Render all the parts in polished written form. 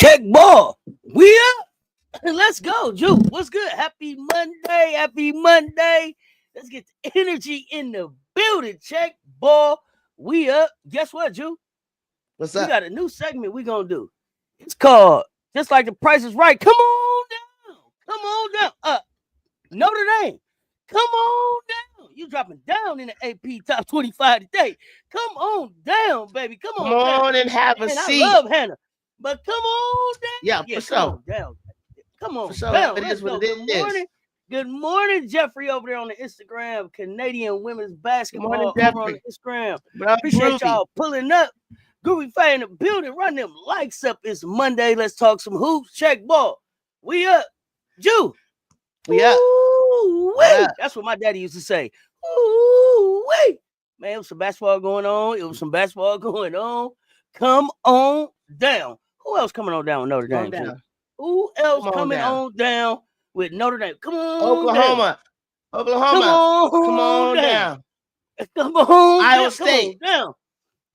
Check ball. We up. Let's go, Ju. What's good? Happy Monday. Happy Monday. Let's get the energy in the building. Check ball. We up. Guess what, Ju? What's We up? got a new segment we gonna do. It's called Just Like the Price is Right. Come on down. Come on down. Notre Dame. Come on down. You dropping down in the AP top 25 today. Come on down, baby. Come Come on down. on and have a And seat. I love Hannah. But come on down. Yeah, for come sure. on down. Come on For sure. down. It Let's is what go. it Good is. morning. Good morning, Jeffrey, over there on the Instagram. Canadian women's basketball morning, over on Jeffrey. the Instagram. Bro, Appreciate groovy. y'all pulling up. Groovy Fire in the building. Run them likes up. It's Monday. Let's talk some hoops. Check ball. We up. Ju. We up. Ooh, Yeah. That's what my daddy used to say. Ooh, wait. Man, it was some basketball going on. Come on down. Who else coming on down with Notre Come Dame? down. Who else Come on coming down. on down with Notre Dame? Come on Oklahoma. down. Oklahoma. Come on down. Come on Iowa down. State.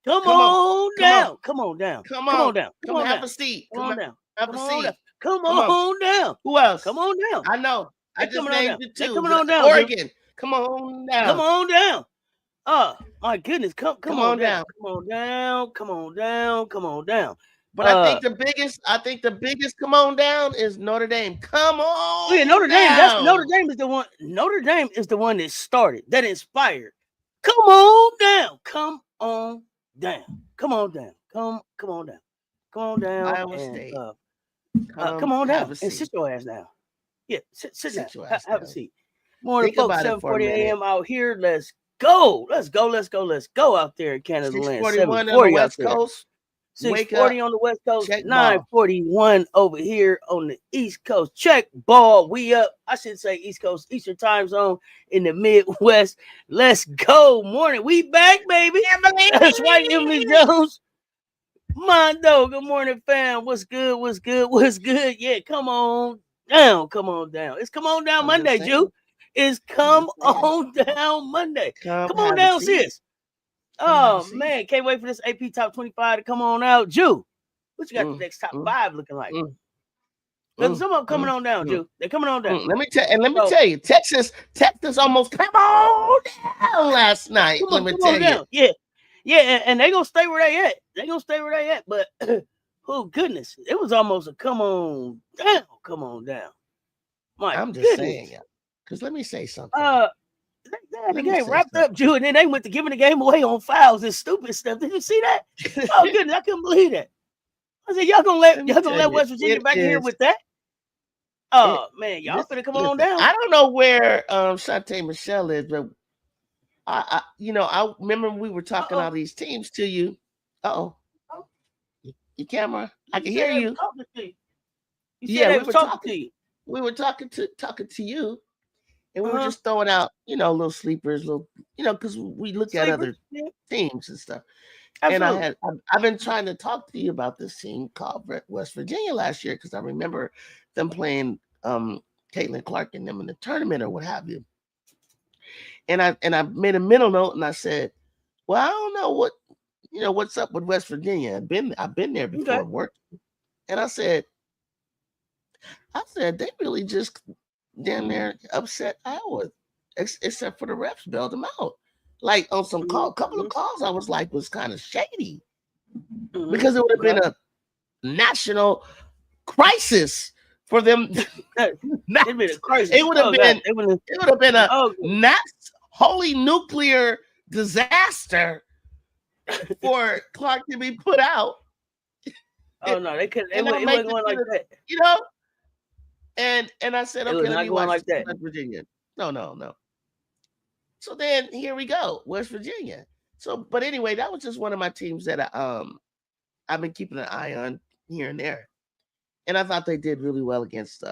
Come Come on. on Come on. down. Come on down. Come Come on. on down. Come have a seat. Come on down. Have a Come on seat. down. Come Come on. on down. Who else? Come on down. I know. I They just coming on named down. it They too. coming but on down, Oregon. Come on down. Come on down. Oh, my goodness. Come on down. down. Come on down. Come on down. Come on down. But I think the biggest come on down is Notre Dame. Come on. Yeah, Notre Dame. down. Notre Dame is the one. Notre Dame is the one that started, that inspired. Come on down. Come on down. Come on down. Come on down. Come on down. Iowa and, State. come on have down a and seat. sit your ass down. Yeah, sit Sit down. your ass Have a down. seat. Morning, Think folks. about it for a 7:40 minute. a.m. out here. Let's go. Let's go out there in Canada land. 6:41 on the 7:40 out West there. Coast. Wake 6:40 up. on the West Coast, Check ball. 9:41 over here on the East Coast. Check ball. We up. I should say East Coast, Eastern time zone in the Midwest. Let's go. Morning. We back, baby. That's right, Emily Jones. Mondo, good morning, fam. What's good? What's good? What's good? Yeah, come on down. Come on down. It's come on down I'm Monday, just Ju. It's come just saying. on down Monday. Come on have a down, seat. sis. Come have a Oh seat. man, can't wait for this AP top 25 to come on out. Ju, what you got the Mm, next top mm, 5 looking like? mm, Because some of them coming mm, on down, mm, Ju. They're coming on down. Let me So- tell you, Texas almost came on down last night. Come Let on, me come tell on you. down. Yeah, and they gonna stay where they at. They gonna stay where they at. But oh goodness, it was almost a come on down. My I'm just goodness. saying, because let me say something. They had Let the me game say wrapped up, Ju, and then they went to giving the game away on fouls and stupid stuff. Did you see that? Oh goodness, I couldn't believe that. I said, y'all gonna Let me let tell West you, Virginia it back in here is- with that? Oh man, y'all finna come on down. I don't know where Shantae Michelle is, but I remember we were talking all these teams to you. Your camera, I can hear you. Yeah, we were talking to you. We were talking to you, and we were Uh-huh. just throwing out, little sleepers, because we look at other Yeah, teams and stuff. absolutely. And I've been trying to talk to you about this team called West Virginia last year, because I remember them playing Caitlin Clark and them in the tournament or what have you. And I made a mental note and I said, well, I don't know what's up with West Virginia. I've been there before, Okay. worked. And I said they really just damn near upset Iowa, except for the refs bailed them out. Like on some couple of calls, I was like, was kind of shady, because it would have been national crisis for them. It'd been a crisis. It would have been. It would have been a holy nuclear disaster for Clark to be put out. Oh no, they couldn't. It wasn't going like that. You know. And I said, okay, let me watch like that. West Virginia. No. So then here we go, West Virginia. So, but anyway, that was just one of my teams that I've been keeping an eye on here and there. And I thought they did really well against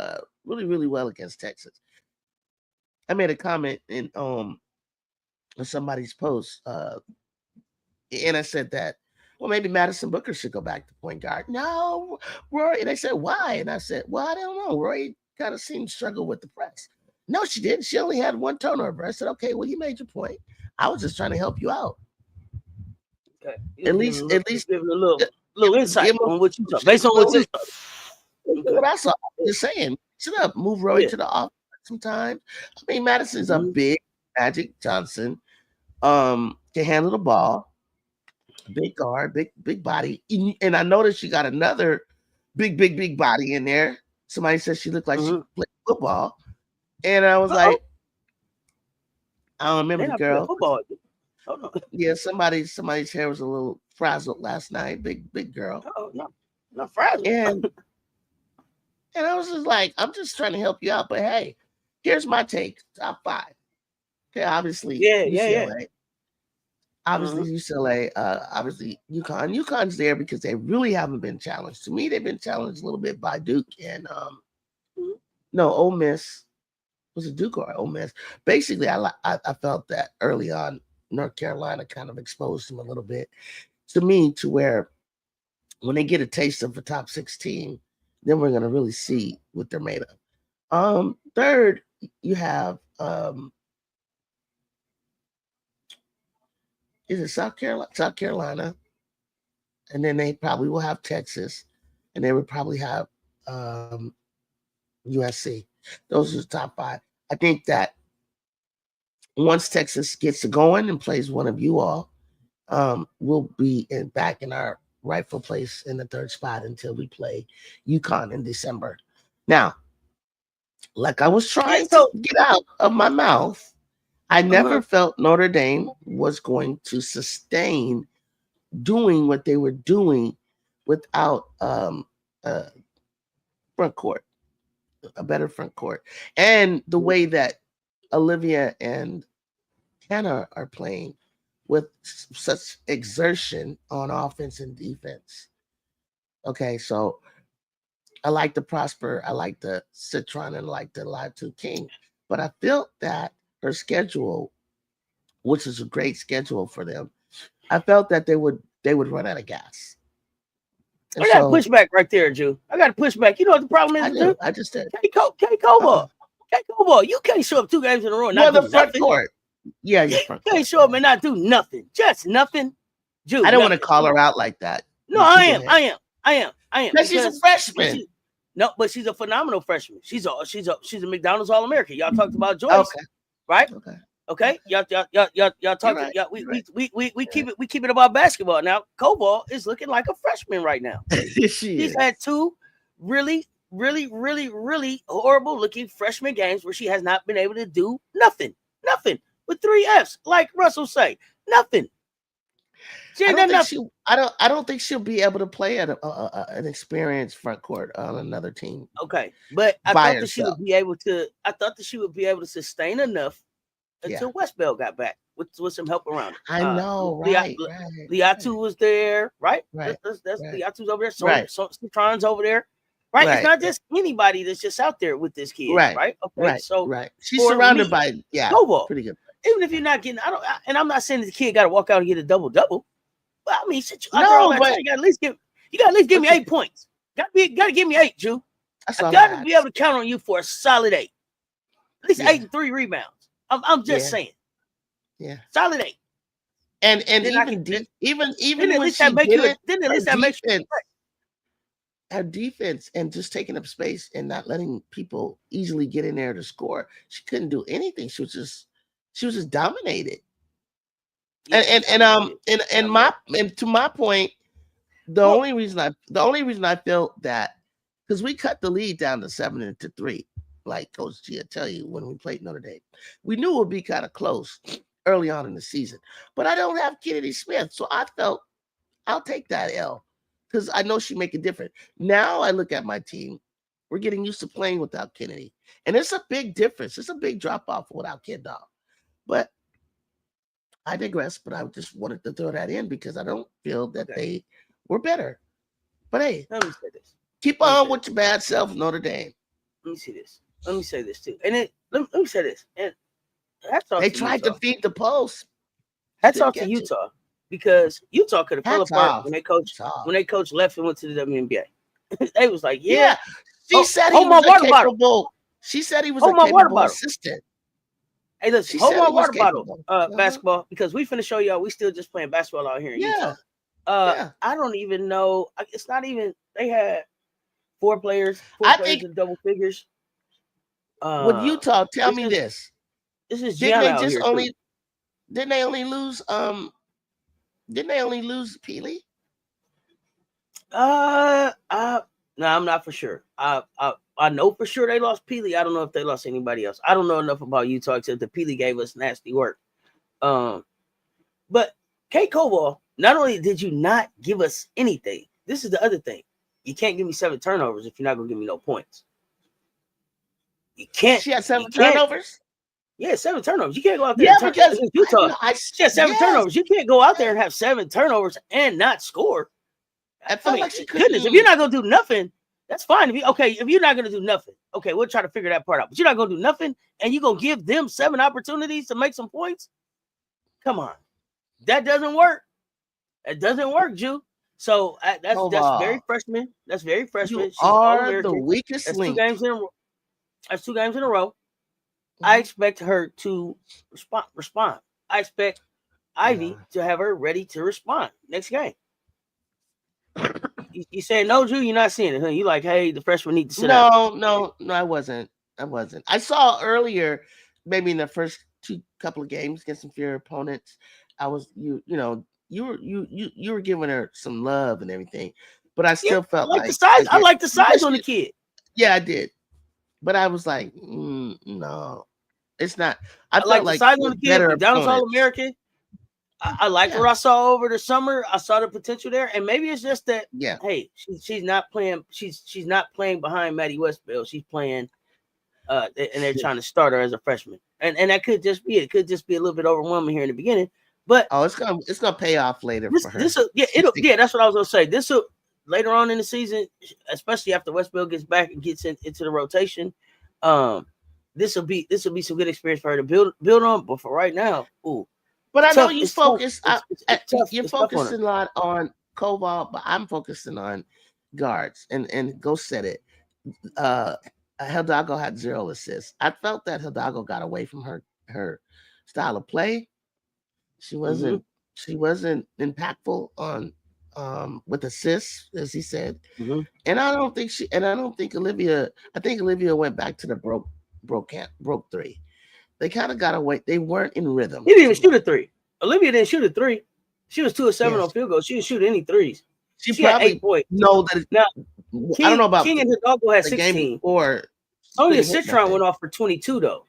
really well against Texas. I made a comment in somebody's post, and I said that, well, maybe Madison Booker should go back to point guard. No, Rory. And they said, why? And I said, well, I don't know. Rory kind of seemed to struggle with the press. No, she didn't. She only had one turnover. I said, okay, well, you made your point. I was just trying to help you out. Okay. At least give a little insight on what you talk, based on what you talk. What I saw, just saying, shut up, move Rory to the offense sometimes. I mean, Madison's a big Magic Johnson, can handle the ball, big guard, big body, and I noticed she got another big body in there. Somebody said she looked like she played football, and I was like, I don't remember the girl. Football. Yeah, somebody's hair was a little frazzled last night. Big girl. Oh no, not frazzled. And I was just like, I'm just trying to help you out. But hey, here's my take. Top 5. Okay, obviously. UCLA. Obviously, UCLA. Obviously, UConn. UConn's there because they really haven't been challenged. To me, they've been challenged a little bit by Duke and no, Ole Miss. Was it Duke or Ole Miss? Basically, I felt that early on, North Carolina kind of exposed them a little bit to me, to where when they get a taste of the top 16, then we're gonna really see what they're made of. Third, you have is it South Carolina, and then they probably will have Texas, and they would probably have USC. Those are the top 5. I think that once Texas gets to going and plays one of you all, we'll be back in our rightful place in the 3rd spot until we play UConn in December. Now, like I was trying to get out of my mouth, I never felt Notre Dame was going to sustain doing what they were doing without front court, a better front court. And the way that Olivia and Hannah are playing with such exertion on offense and defense. Okay, so I like the Prosper, I like the Citron, and I like the Live 2 King. But I felt that her schedule, which is a great schedule for them, I felt that they would run out of gas. And I got to push back right there, Drew. I got to push back. You know what the problem is? I just did. K Cobalt. You can't show up 2 games in a row and not do front court. Yeah, you can't show up and not do nothing. Just nothing. Drew, I don't want to call her out like that. No, I am. Because she's a freshman. No, but she's a phenomenal freshman. She's a McDonald's All-American. Y'all talked about Joyce, right? Okay. Y'all talking. We keep it about basketball. Now, Cobalt is looking like a freshman right now. She's had 2 really horrible looking freshman games where she has not been able to do nothing with 3 Fs, like Russell say, nothing. I don't think she'll be able to play at an experienced front court on another team. Okay, but I thought that she would be able to. I thought that she would be able to sustain enough until West Bell got back with some help around her. I know, right? Liatu was there, right? That's Liatu's over there. So Citron's over there. Right? It's not just anybody that's just out there with this kid, right? Okay, so she's surrounded by Cobalt. Pretty good. Even if you're not getting, and I'm not saying the kid got to walk out and get a double. But I mean, you got to at least give me 8 points. Got to give me 8, Drew. I got to be able to count on you for a solid 8, at least 8 and 3 rebounds. I'm just saying, solid 8. And even when she did it, her defense and just taking up space and not letting people easily get in there to score. She couldn't do anything. She was just dominated. And to my point, The only reason I felt that, because we cut the lead down to 7-3, like Coach G tell you when we played Notre Dame. We knew it would be kind of close early on in the season. But I don't have Kennedy Smith, so I felt I'll take that L because I know she make a difference. Now I look at my team. We're getting used to playing without Kennedy. And it's a big difference. It's a big drop-off without Kid Dog. But I digress, but I just wanted to throw that in because I don't feel that they were better. But hey, let me say this. Keep on with your bad self, Notre Dame. Let me see this. Let me say this too. And let me say this. And they tried to feed the post. Hats off to Utah because Utah could have fell apart when they coach left and went to the WNBA. They was like, yeah. She said he was a capable. She said he was a capable assistant. Hey, listen, hold my water bottle, basketball, because we finna show y'all we still just playing basketball out here in Utah. I don't even know. It's not even. They had four players in double figures. With Utah, tell me this. This is didn't they only lose Peely? No, I'm not for sure. I know for sure they lost Peely. I don't know if they lost anybody else. I don't know enough about Utah except that Peely gave us nasty work. But Kate Koval, not only did you not give us anything, this is the other thing. You can't give me 7 turnovers if you're not gonna give me no points. You can't. She had 7 turnovers. Yeah, 7 turnovers. You can't go out there. Yeah, because Utah. She had 7 turnovers. You can't go out there and have 7 turnovers and not score. I felt like she couldn't. Goodness, if you're not gonna do nothing, that's fine. If you're not gonna do nothing, okay, we'll try to figure that part out. But you're not gonna do nothing, and you're gonna give them 7 opportunities to make some points. Come on, that doesn't work. It doesn't work, Jew. So that's very freshman. That's very freshman. You are the weakest link. That's 2 games in a row. I expect her to respond. I expect Ivy to have her ready to respond next game. You saying no, Drew? You're not seeing it, huh? You like, hey, the freshman need to sit down. No, I wasn't. I saw earlier, maybe in the first couple of games against some inferior opponents, I was you were giving her some love and everything, but I still felt like the size. I like the size on the kid. Yeah, I did, but I was like, no, it's not. I felt like the size on the kid. Dallas All-American. I like what I saw over the summer. I saw the potential there, and maybe it's just that. Yeah. Hey, she's not playing. She's not playing behind Maddie Westbell. She's playing, and they're trying to start her as a freshman, and that could just be it. It could just be a little bit overwhelming here in the beginning, but it's gonna pay off later for her. That's what I was gonna say. This will later on in the season, especially after Westbell gets back and gets into the rotation. This will be some good experience for her to build on. But for right now, But I know you focus. You're focusing a lot on Koval, but I'm focusing on guards and go set it. Hidalgo had 0 assists. I felt that Hidalgo got away from her style of play. She wasn't impactful on with assists, as he said. And I don't think Olivia. I think Olivia went back to the broke 3. They kind of got away. They weren't in rhythm. He didn't even shoot a 3. Olivia didn't shoot a 3. She was 2 of 7 on field goals. She didn't shoot any 3s. She probably had 8 points. Know that. Now, I don't know about King and Hidalgo had 16. Or only Citron went off for 22 though.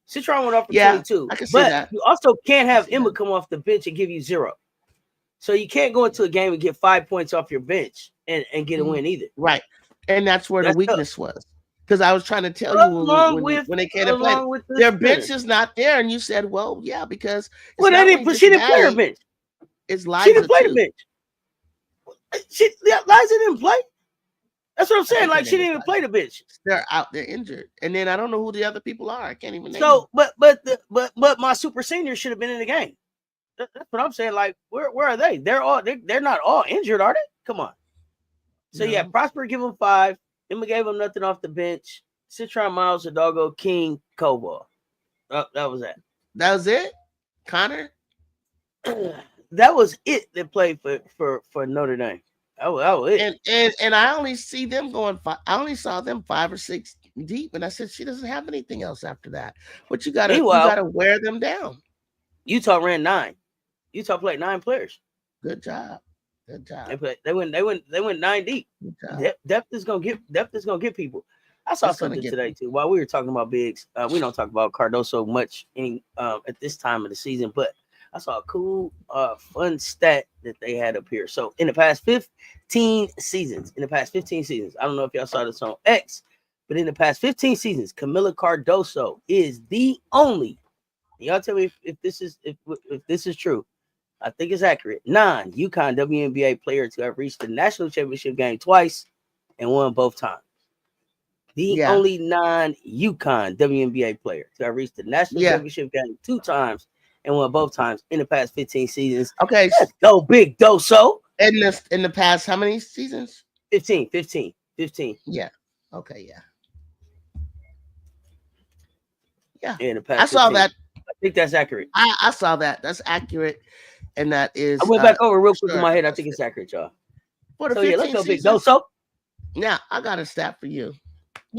Citron went off for 22. I can see but that. You also can't have Emma come off the bench and give you 0. So you can't go into a game and get 5 points off your bench and get a win either. Right. And that's where the weakness was. Because I was trying to tell you when they came to play, their bench is not there, and you said, "Well, yeah, because she didn't play her bench. It's Liza. She didn't play the bench. Liza didn't play. That's what I'm saying. Like she didn't even play the bench. They're out. They're injured, and then I don't know who the other people are. I can't even name. So, but my super senior should have been in the game. That's what I'm saying. Like, where are they? They're not all injured, are they? Come on. So yeah, Prosper give them 5. Emma gave him nothing off the bench. Citron, Miles, Hidalgo, King, Koval. That was that. That was it? Connor? That was it that played for Notre Dame. That was it. And I only see them going. I only saw them 5 or 6 deep, and I said she doesn't have anything else after that. But you gotta wear them down. Utah ran 9. Utah played 9 players. Good job. Good job. They went 9 deep. Good job. Depth is gonna get people. I saw something today too. While we were talking about bigs, we don't talk about Cardoso much at this time of the season, but I saw a cool, fun stat that they had up here. So in the past 15 seasons, I don't know if y'all saw this on X, but in the past 15 seasons, Camila Cardoso is the only. Y'all tell me if this is true. I think it's accurate. Non-UConn WNBA player to have reached the national championship game twice and won both times. The only non-UConn WNBA player to have reached the national championship game 2 times and won both times in the past 15 seasons. Okay. Let's go, Big Doso. In the past, how many seasons? 15. Yeah. Okay, yeah. In the past I saw 15. that. I think that's accurate. I saw that. That's accurate. And that is. I went back over real quick in my head. I think it's accurate, y'all. For the 15 let's go, Big seasons, Doso. Now, I got a stat for you.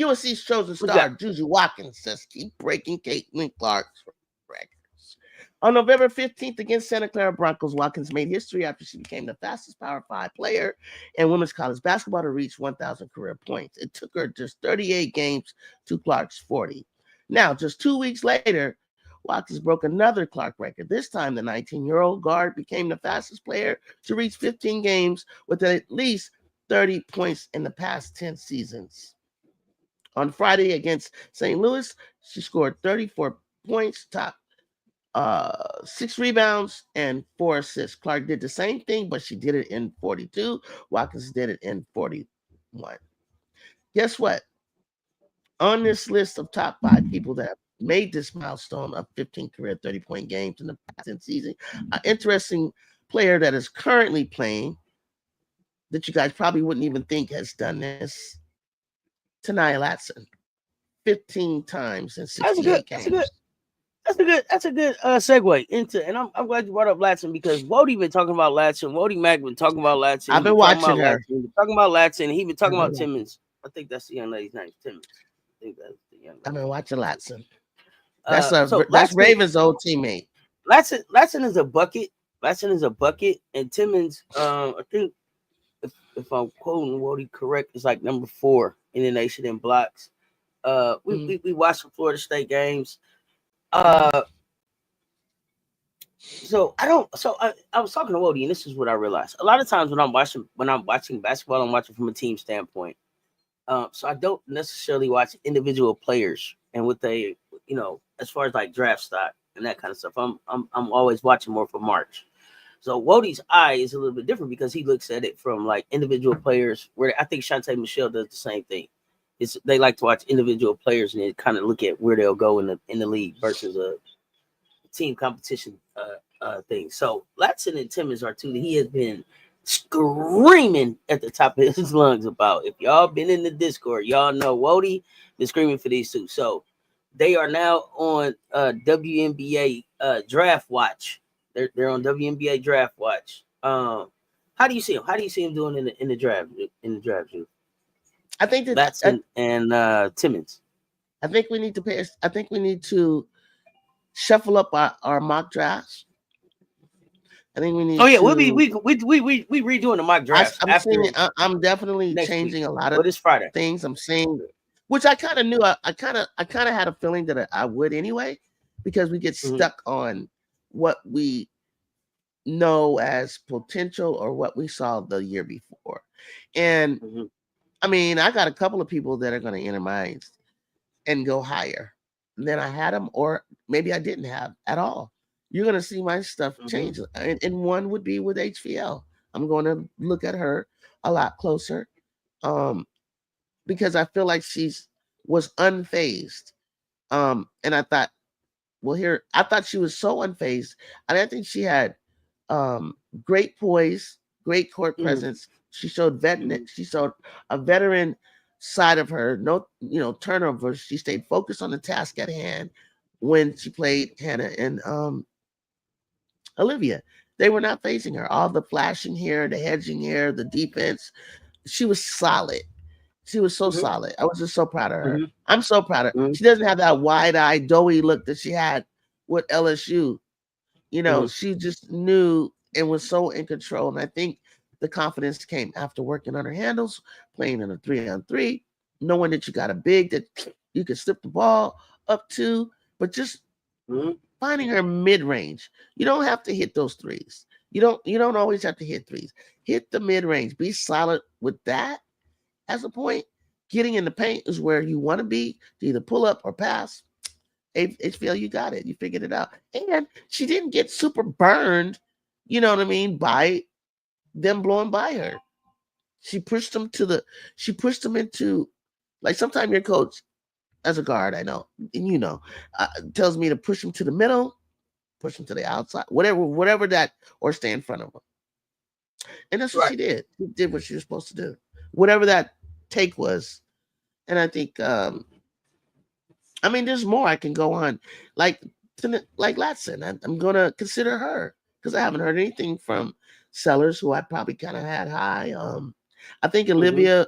UNC's chosen star, Juju Watkins, says keep breaking Caitlin Clark's records. On November 15th against Santa Clara Broncos, Watkins made history after she became the fastest Power 5 player in women's college basketball to reach 1,000 career points. It took her just 38 games to Clark's 40. Now, just 2 weeks later, Watkins broke another Clark record. This time, the 19-year-old guard became the fastest player to reach 15 games with at least 30 points in the past 10 seasons. On Friday against St. Louis, she scored 34 points, top 6 rebounds, and 4 assists. Clark did the same thing, but she did it in 42. Watkins did it in 41. Guess what? On this list of top 5 people that made this milestone of 15 career 30-point games in the past 10 season, an interesting player that is currently playing that you guys probably wouldn't even think has done this, Ta'Niya Latson, 15 times in 68 games. That's a good segue into, and I'm glad you brought up Latson because Wody been talking about Latson. Wody Mack been talking about Latson. I've been watching her. Talking about Latson. He been talking about Timmons. I think that's the young lady's name, Timmons. I think that's the young lady. I've been watching Latson. That's Raven's old teammate. Latson is a bucket. And Timmons, I think if I'm quoting Wody correct, is like number 4 in the nation in blocks. We watched some Florida State games. So I was talking to Wody, and this is what I realized. A lot of times when I'm watching basketball, I'm watching from a team standpoint. So I don't necessarily watch individual players and what they, as far as like draft stock and that kind of stuff. I'm always watching more for March. So Wody's eye is a little bit different because he looks at it from like individual players. Where I think Shantae Michelle does the same thing. They like to watch individual players and they kind of look at where they'll go in the league versus a team competition thing. So Latson and Timmons are 2 that he has been screaming at the top of his lungs about. If y'all been in the Discord, y'all know Wody been screaming for these 2. So they are now on WNBA draft watch. They're on WNBA draft watch. How do you see him? How do you see him doing in the draft? Drew? I think that Latson and Timmons. I think we need to shuffle up our mock drafts. I think we need. Oh yeah, we redoing the mock drafts. I'm definitely changing a lot of Friday things. I'm saying, which I kind of knew. I kind of had a feeling that I would anyway, because we get stuck on what we know as potential or what we saw the year before. And I mean, I got a couple of people that are going to enter mine and go higher than I had them, or maybe I didn't have at all. You're going to see my stuff change. And one would be with HVL. I'm going to look at her a lot closer because I feel like was unfazed. And I thought, I thought she was so unfazed. And I think she had great poise, great court presence. She showed a veteran side of her. No, turnovers. She stayed focused on the task at hand when she played Hannah and Olivia. They were not facing her. All the flashing here, the hedging here, the defense. She was solid. She was so solid. I was just so proud of her. I'm so proud of her. She doesn't have that wide-eyed, doughy look that she had with LSU. She just knew and was so in control. And I think The confidence came after working on her handles, playing in a 3-on-3, knowing that you got a big that you can slip the ball up to, but just finding her mid-range. You don't have to hit those threes. You don't always have to hit threes. Hit the mid-range. Be solid with that as a point. Getting in the paint is where you want to be to either pull up or pass. HVL, you got it. You figured it out. And she didn't get super burned, you know what I mean, by them blowing by her. She pushed them into, like, sometimes your coach, as a guard, I know, and you know, tells me to push them to the middle, push them to the outside, whatever that, or stay in front of them. And that's what she did. She did what she was supposed to do, whatever that take was. And I think, I mean, there's more I can go on, like Latson. I'm gonna consider her because I haven't heard anything from Sellers, who I probably kind of had high. I think Olivia.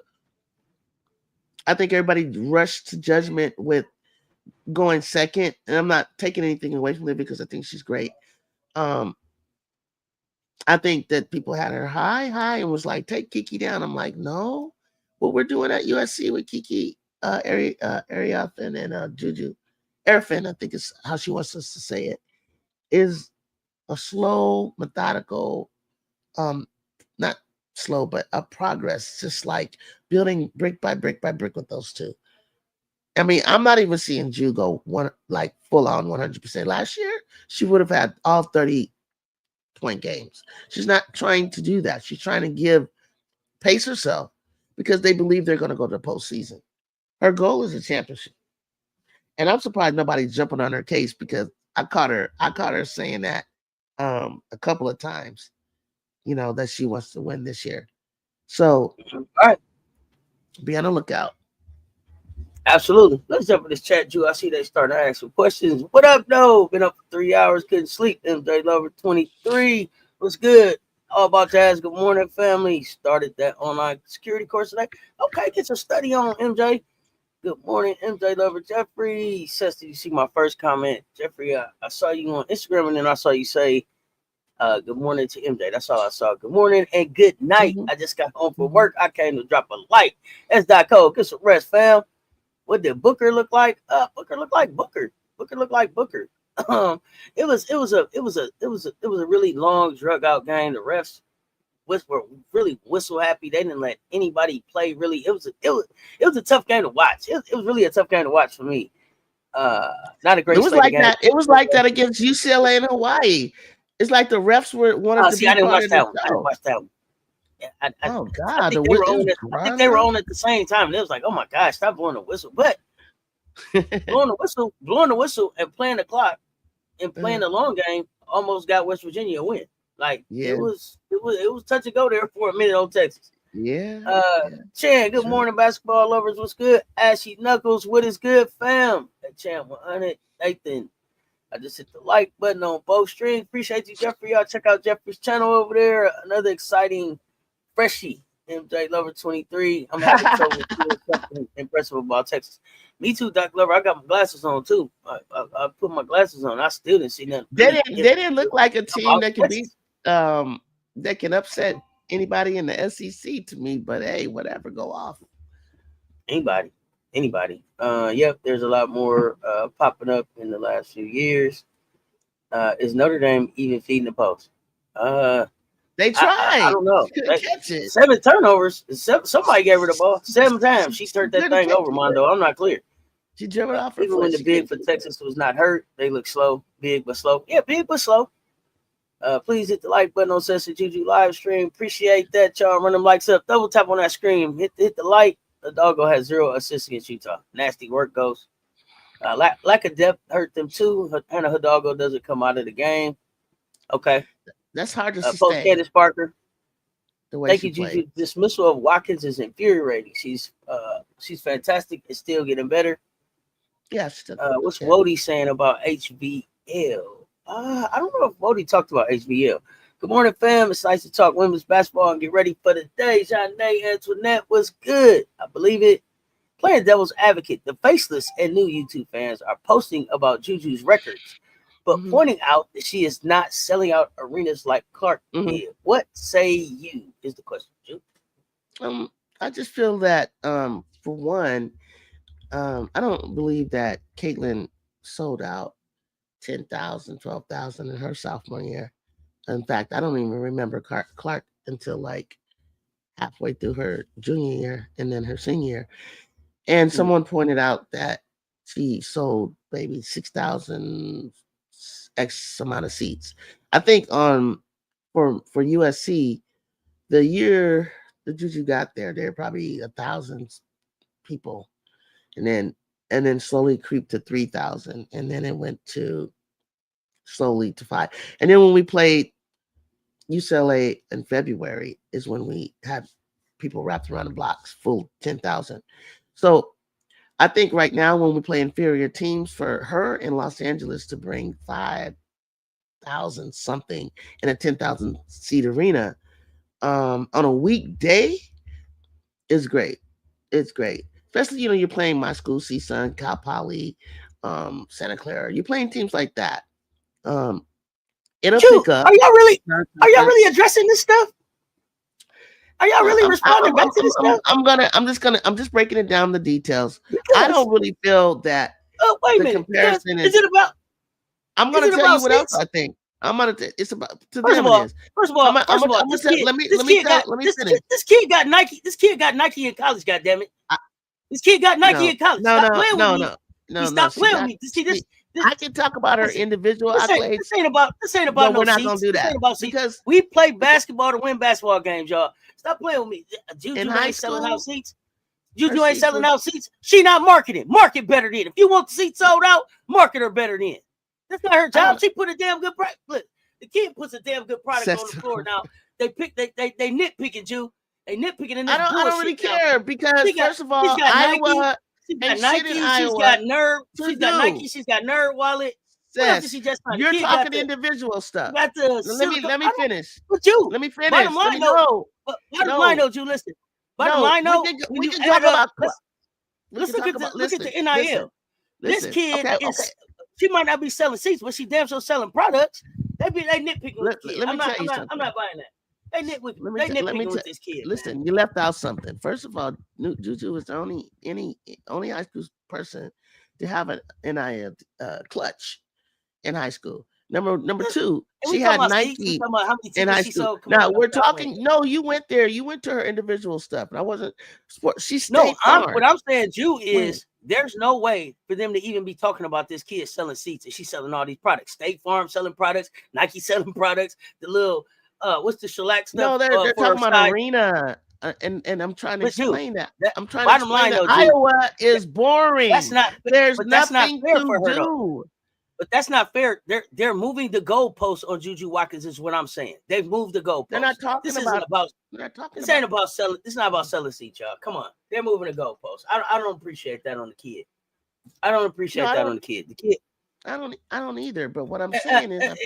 I think everybody rushed to judgment with going second, and I'm not taking anything away from Olivia because I think she's great. I think that people had her high and was like, take Kiki down. I'm like, no, what we're doing at USC with Kiki, Ariathan and Juju, Erfin, I think is how she wants us to say it, is a slow, methodical, not slow, but a progress, just like building brick by brick by brick with those two. I mean, I'm not even seeing Ju go full on 100%. Last year, she would have had all 30-point games. She's not trying to do that. She's trying to pace herself because they believe they're going to go to the postseason. Her goal is a championship. And I'm surprised nobody's jumping on her case because I caught her saying that a couple of times, that she wants to win this year. So, all right, be on the lookout. Absolutely. Let's jump in this chat, Drew. I see they starting to ask some questions. What up, though? Been up for 3 hours, couldn't sleep. MJ Lover 23. What's good? All about jazz. Good morning, family. Started that online security course today. Okay, get your study on, MJ. Good morning, MJ Lover. Jeffrey says, did you see my first comment? Jeffrey, I saw you on Instagram, and then I saw you say, good morning to MJ. That's all I saw. Good morning and good night. I just got home from work. I came to drop a like. That's Code. Get some rest, fam. What did Booker look like? Booker looked like Booker. Booker looked like Booker. It was a really long, drug out game. The refs were really whistle happy. They didn't let anybody play. Really, it was a tough game to watch. It was really a tough game to watch for me. Not a great. It was like that. It was like that against UCLA and Hawaii. It's like the refs wanted to be. I didn't watch that one. I didn't watch that one. Oh God! I think they were on at the same time. And it was like, oh my gosh, stop blowing the whistle. But blowing the whistle, and playing the clock and playing the long game almost got West Virginia a win. Like it was touch and go there for a minute on Texas. Yeah. Chan, good morning, basketball lovers. What's good? Ashy Knuckles, what is good, fam? Chan 100, Nathan. I just hit the like button on both streams. Appreciate you, Jeffrey. Y'all check out Jeffrey's channel over there. Another exciting freshie, MJ Lover 23. I'm happy to show something impressive about Texas. Me too, Doc Lover. I got my glasses on too. I put my glasses on. I still didn't see nothing. They didn't look like a team that can beat that can upset anybody in the SEC to me. But hey, whatever, go off. Anybody. Yep, there's a lot more popping up in the last few years. Is Notre Dame even feeding the post? They tried. I don't know. Catch it. 7 turnovers. Somebody gave her the ball 7 times. She turned that thing over, Mondo. I'm not clear. She dribbled off. Even when the big for Texas was not hurt, they look slow. Big but slow. Yeah, big but slow. Please hit the like button on Sesame Juju live stream. Appreciate that, y'all. Run them likes up. Double tap on that screen. Hit the like. The doggo has 0 assists against Utah. Nasty work goes. Lack of depth hurt them too. Hannah Hidalgo doesn't come out of the game. Okay. That's hard to sustain. Post Candace Parker. Thank you, Juju. Dismissal of Watkins is infuriating. She's fantastic. It's still getting better. Yes. What's Wody saying about HBL? I don't know if Wody talked about HBL. Good morning, fam. It's nice to talk women's basketball and get ready for the day. Jeanette Antoinette was good. I believe it. Playing devil's advocate, the faceless and new YouTube fans are posting about Juju's records. but pointing out that she is not selling out arenas like Clark did. What say you is the question, Juke. I just feel that for one, I don't believe that Caitlin sold out 10,000, 12,000 in her sophomore year. In fact, I don't even remember Clark until like halfway through her junior year and then her senior year. And someone pointed out that she sold maybe 6,000 X amount of seats. I think for USC, the year the Juju got there were probably 1,000 people, and then slowly creeped to 3,000, and then it went to slowly to 5. And then when we played UCLA in February is when we had people wrapped around the blocks, full 10,000. So I think right now when we play inferior teams, for her in Los Angeles to bring 5,000 something in a 10,000 seat arena on a weekday is great. It's great. Especially, you're playing my school, CSUN, Cal Poly, Santa Clara. You're playing teams like that. It'll pick up. Are y'all really addressing this stuff? Are y'all really responding back to this stuff? I'm just breaking it down, the details. I don't really feel that wait a minute. Comparison is it about? I'm gonna tell you what else I think. It's about to first them. First of all, let me finish. This kid got Nike. This kid got Nike in college. Goddamn it! This kid got Nike in college. Stop playing with me. Stop playing with me. See, I can talk about her individual accolades. This ain't about. No, we're not gonna do that because we play basketball to win basketball games, y'all. Stop playing with me. Juju ain't selling out seats. Juju ain't selling out seats. She not marketing. Market better than. If you want the seats sold out, market her better than. That's not her job. She put a damn good product. Look, the kid puts a damn good product on the floor. Now they nitpicking Jew. They nitpicking in this I don't really care because first of all, Iowa. She's got Nike. She's got Nerve. She's got Nike. She's got Nerve wallet. You're talking individual stuff. Let me finish. But you. Let me finish. Bottom line, though. Bottom line, though, you listen. Bottom line, though. We can talk about. Let's look at the NIL. This kid is. She might not be selling seats, but she damn sure selling products. They nitpicking with the kid. I'm not buying that. They nitpicking with this kid. Listen, you left out something. First of all, Juju was the only high school person to have an NIL clutch in high school. Number two, she had Nike in high school. Now we're talking. No, you went there. You went to her individual stuff, and I wasn't. She stayed. What I'm saying, Jew, is there's no way for them to even be talking about this kid selling seats and she's selling all these products. State Farm selling products, Nike selling products. The little what's the shellac stuff? No, they're talking about arena. And I'm trying to explain that. I'm trying to explain that Iowa is boring. There's nothing to do. But that's not fair. They're moving the goalposts on Juju Watkins, is what I'm saying. They've moved the goalposts. They're not talking about. This ain't about selling. This is not about selling seats, y'all. Come on, they're moving the goalposts. I don't appreciate that on the kid. I don't appreciate that on the kid. The kid. I don't either. But what I'm saying is,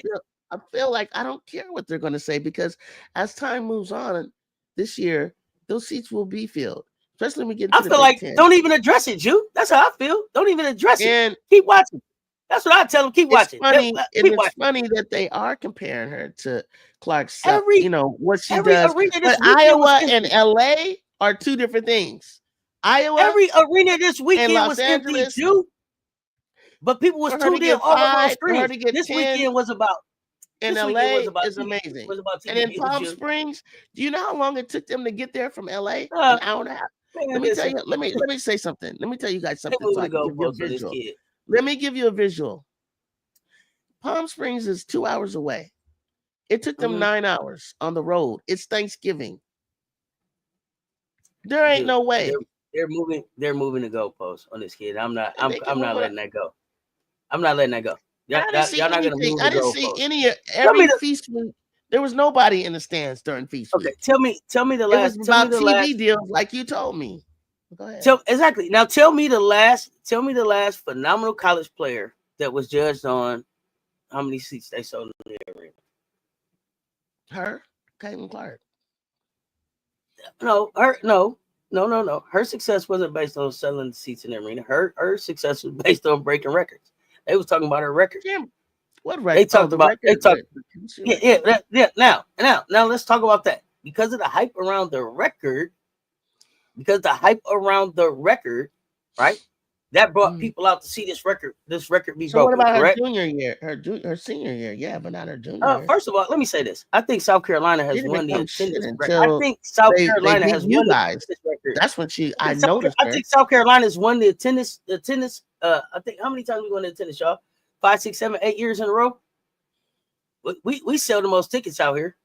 I feel like I don't care what they're going to say because as time moves on, this year those seats will be filled. Especially when we get. I feel like don't even address it, Jew. That's how I feel. Don't even address it. Keep watching. That's what I tell them. Keep watching. It's funny that they are comparing her to Clark. What she does. But Iowa and LA are two different things. Every arena this weekend was empty, too. But people was tuned in all over the street. This weekend was about. In LA is amazing. And in Palm Springs, do you know how long it took them to get there from LA? An hour and a half. Let me tell you. Let me say something. Let me tell you guys something. So I can give you a visual. Let me give you a visual. Palm Springs is 2 hours away. It took them 9 hours on the road. It's Thanksgiving. There ain't no way. They're moving the goalposts on this kid. I'm not letting that go. I'm not letting that go. Y'all not gonna move the goalposts. I didn't see every feast week. There was nobody in the stands during feast week. Okay, tell me the last. It was about TV deals, like you told me. Go ahead. Exactly. Now tell me the last phenomenal college player that was judged on how many seats they sold in the arena. Her, Caitlin Clark. No. Her success wasn't based on selling seats in the arena. Her success was based on breaking records. They was talking about her records. Yeah. What record? They talked the about. They record. talked. Chemistry Yeah, record? Now, let's talk about that because of the hype around the record. Because the hype around the record, right? That brought people out to see this record. This record be So what broken. about her Correct? junior year? Her senior year, yeah, but not her junior year. First of all, let me say this. I think South Carolina has Didn't won the become shit attendance record. until I think South they Carolina beat has you won the guys. attendance record. That's when I noticed I her. think South Carolina's won the attendance. I think how many times we won the attendance, y'all? 5, 6, 7, 8 years in a row. We sell the most tickets out here.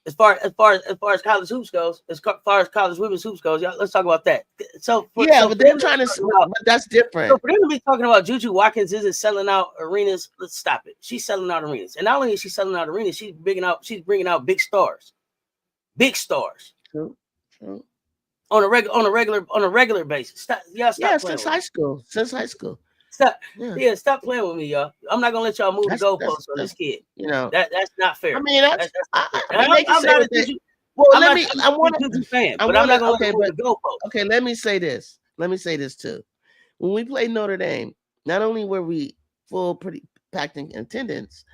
As far as college hoops goes, as far as college women's hoops goes, y'all, let's talk about that. But they're trying to. But that's different. So for them to be talking about Juju Watkins isn't selling out arenas, let's stop it. She's selling out arenas, and not only is she selling out arenas, she's bringing out big stars. True. On a regular basis. Stop Since high school. Stop playing with me, y'all. I'm not gonna let y'all move the goalposts on this kid. That's not fair. I mean, that's not fair. I'm not a Juju. Well, I'm a Juju fan, but I'm not gonna let move the goalposts. Okay, let me say this. Too. When we played Notre Dame, not only were we pretty packed in attendance,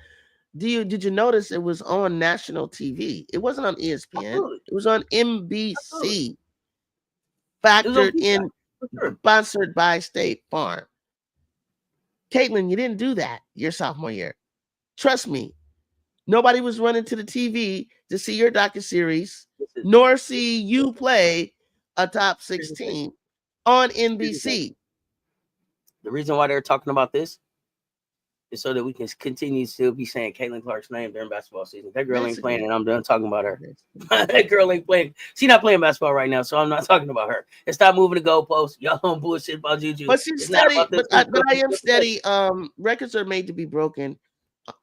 did you notice it was on national TV? It wasn't on ESPN. Absolutely. It was on NBC. Absolutely. Factored in, sponsored by State Farm. Caitlin, you didn't do that your sophomore year. Trust me. Nobody was running to the TV to see your docuseries, nor see you play a top 16 on NBC. The reason why they're talking about this is so that we can continue to still be saying Caitlin Clark's name during basketball season. That girl ain't playing, and I'm done talking about her. That girl ain't playing. She's not playing basketball right now, so I'm not talking about her. And stop moving the goalposts. Y'all don't bullshit about Juju. But she's steady. But I am steady. Records are made to be broken.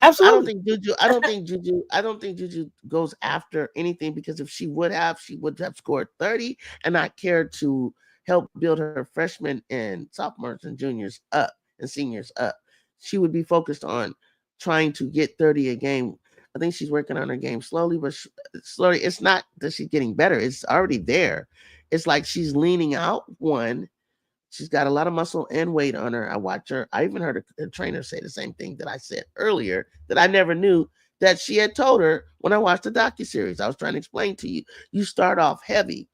Absolutely. I don't think Juju goes after anything, because if she would have scored 30 and not cared to help build her freshmen and sophomores and juniors up and seniors up. She would be focused on trying to get 30 a game. I think she's working on her game slowly, but slowly. It's not that she's getting better. It's already there. It's like she's leaning out one. She's got a lot of muscle and weight on her. I watch her. I even heard a trainer say the same thing that I said earlier, that I never knew that she had told her when I watched the docuseries. I was trying to explain to you. You start off heavy,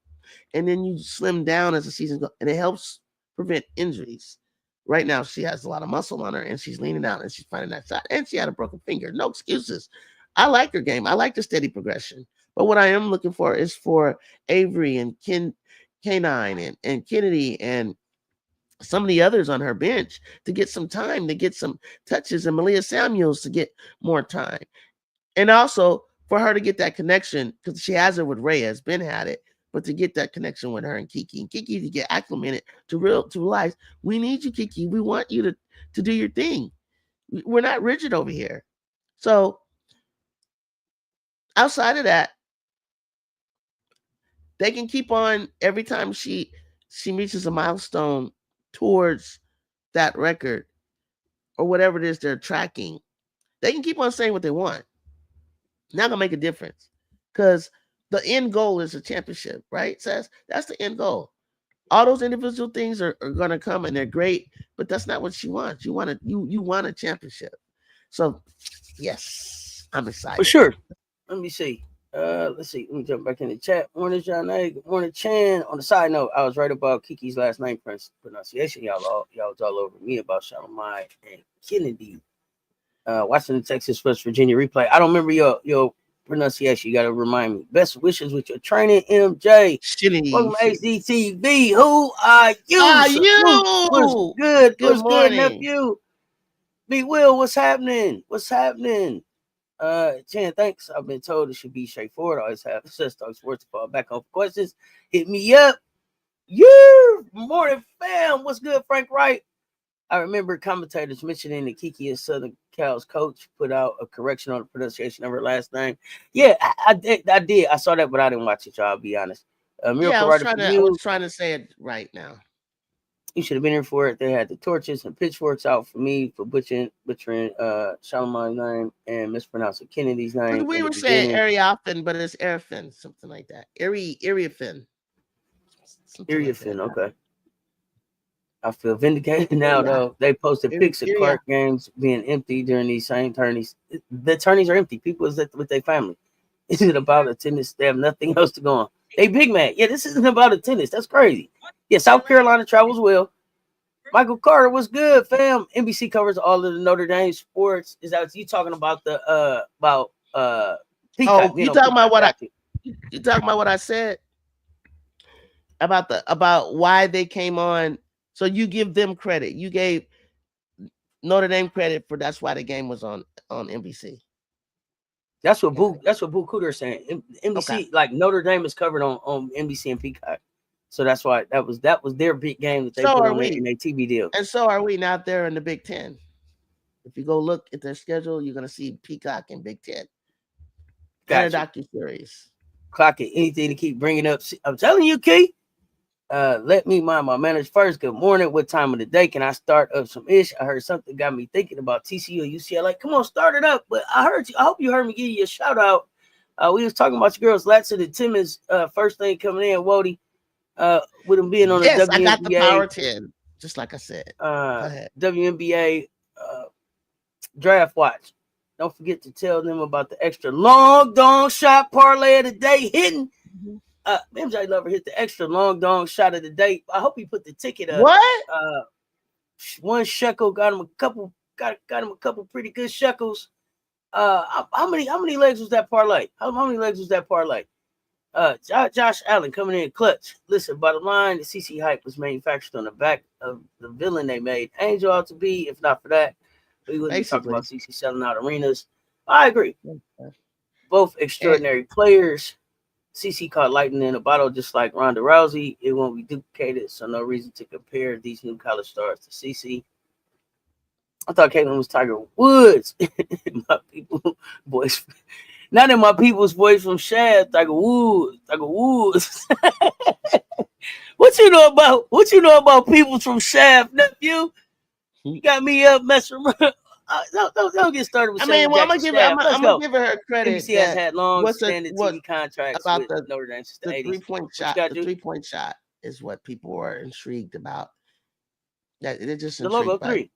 and then you slim down as the season goes, and it helps prevent injuries. Right now, she has a lot of muscle on her, and she's leaning out, and she's finding that shot, and she had a broken finger. No excuses. I like her game. I like the steady progression. But what I am looking for is for Avery and K9 and Kennedy and some of the others on her bench to get some time, to get some touches, and Malia Samuels to get more time. And also for her to get that connection, because she has it with Reyes, Ben had it, but to get that connection with her and Kiki to get acclimated to realize, we need you, Kiki. We want you to do your thing. We're not rigid over here. So outside of that, they can keep on every time she reaches a milestone towards that record or whatever it is they're tracking. They can keep on saying what they want. Not gonna make a difference, because the end goal is a championship, right? Says that's the end goal. All those individual things are gonna come, and they're great, but that's not what she wants. You want a championship. So yes, I'm excited. For sure. Let me see. Let's see. Let me jump back in the chat. Morning, John A. Good morning, Chan. On the side note, I was right about Kiki's last name pronunciation. Y'all was all over me about Shalimai and Kennedy. Watching the Texas West Virginia replay. I don't remember your pronunciation. You got to remind me. Best wishes with your training, MJ. Welcome to HDTV. Who are you? What's good? What's good, nephew? B Will, what's happening? Chan, thanks. I've been told it should be straightforward. I always have Talk Sports to fall back on questions. Hit me up. Morning, fam. What's good, Frank Wright? I remember commentators mentioning that Kiki is Southern Cal's coach put out a correction on the pronunciation of her last name. Yeah, I did. I saw that, but I didn't watch it, y'all. I'll be honest. I was trying to say it right now. You should have been here for it. They had the torches and pitchforks out for me for butchering Shalimai's name and mispronouncing Kennedy's name. We were saying Ariafin, but it's Arifin, something like that. Ariafin. Ariafin, okay. I feel vindicated now, though. They posted pics of Yeah. Clark games being empty during these same tourneys. The tourneys are empty. People is with their family. This is about attendance. They have nothing else to go on. They big man. Yeah, this isn't about attendance. That's crazy. Yeah, South Carolina travels well. Michael Carter was good, fam. NBC covers all of the Notre Dame sports. Is that you talking about the Peacock? Oh, you talking about what you talking about what I said about why they came on? So you give them credit. You gave Notre Dame credit for that's why the game was on NBC. That's what Boo Cooter is saying. NBC, like Notre Dame is covered on NBC and Peacock. So that's why that was their big game that they put on in their TV deal. And so are we now there in the Big Ten. If you go look at their schedule, you're gonna see Peacock and Big Ten. Gotcha. Docuseries. Clock it. Anything to keep bringing up. I'm telling you, Key. Let me mind my manners first. Good morning. What time of the day can I start up some ish? I heard something got me thinking about TCU and UCLA. Come on, start it up. But I heard you. I hope you heard me give you a shout out. We was talking about your girls, Latson and Timmons. First thing coming in, Wody. With them being on the WNBA. I got the Power 10, just like I said. WNBA draft watch. Don't forget to tell them about the extra long dong shot parlay of the day hitting. MJ Lover hit the extra long dong shot of the day. I hope he put the ticket up. What? 1 shekel got him a couple. Got him a couple pretty good shekels. How many legs was that parlay? How many legs was that parlay? Josh Allen coming in clutch. Listen, bottom line, the CC hype was manufactured on the back of the villain they made. Angel ought to be, if not for that, we wouldn't be talking about CC selling out arenas. I agree. Both extraordinary players. CC caught lightning in a bottle just like Ronda Rousey. It won't be duplicated, so no reason to compare these new college stars to CC. I thought Caitlin was Tiger Woods. My people, boys. Not in my people's voice from Shad, Tiger Woods. What you know about people from Shaft, nephew? You got me up messing around. Don't get started with. I'm gonna give her credit. NBC has had long-standing TV contracts about with Notre Dame since the 80s. 3-point shot. The 3-point shot is what people were intrigued about. That they're just the logo 3.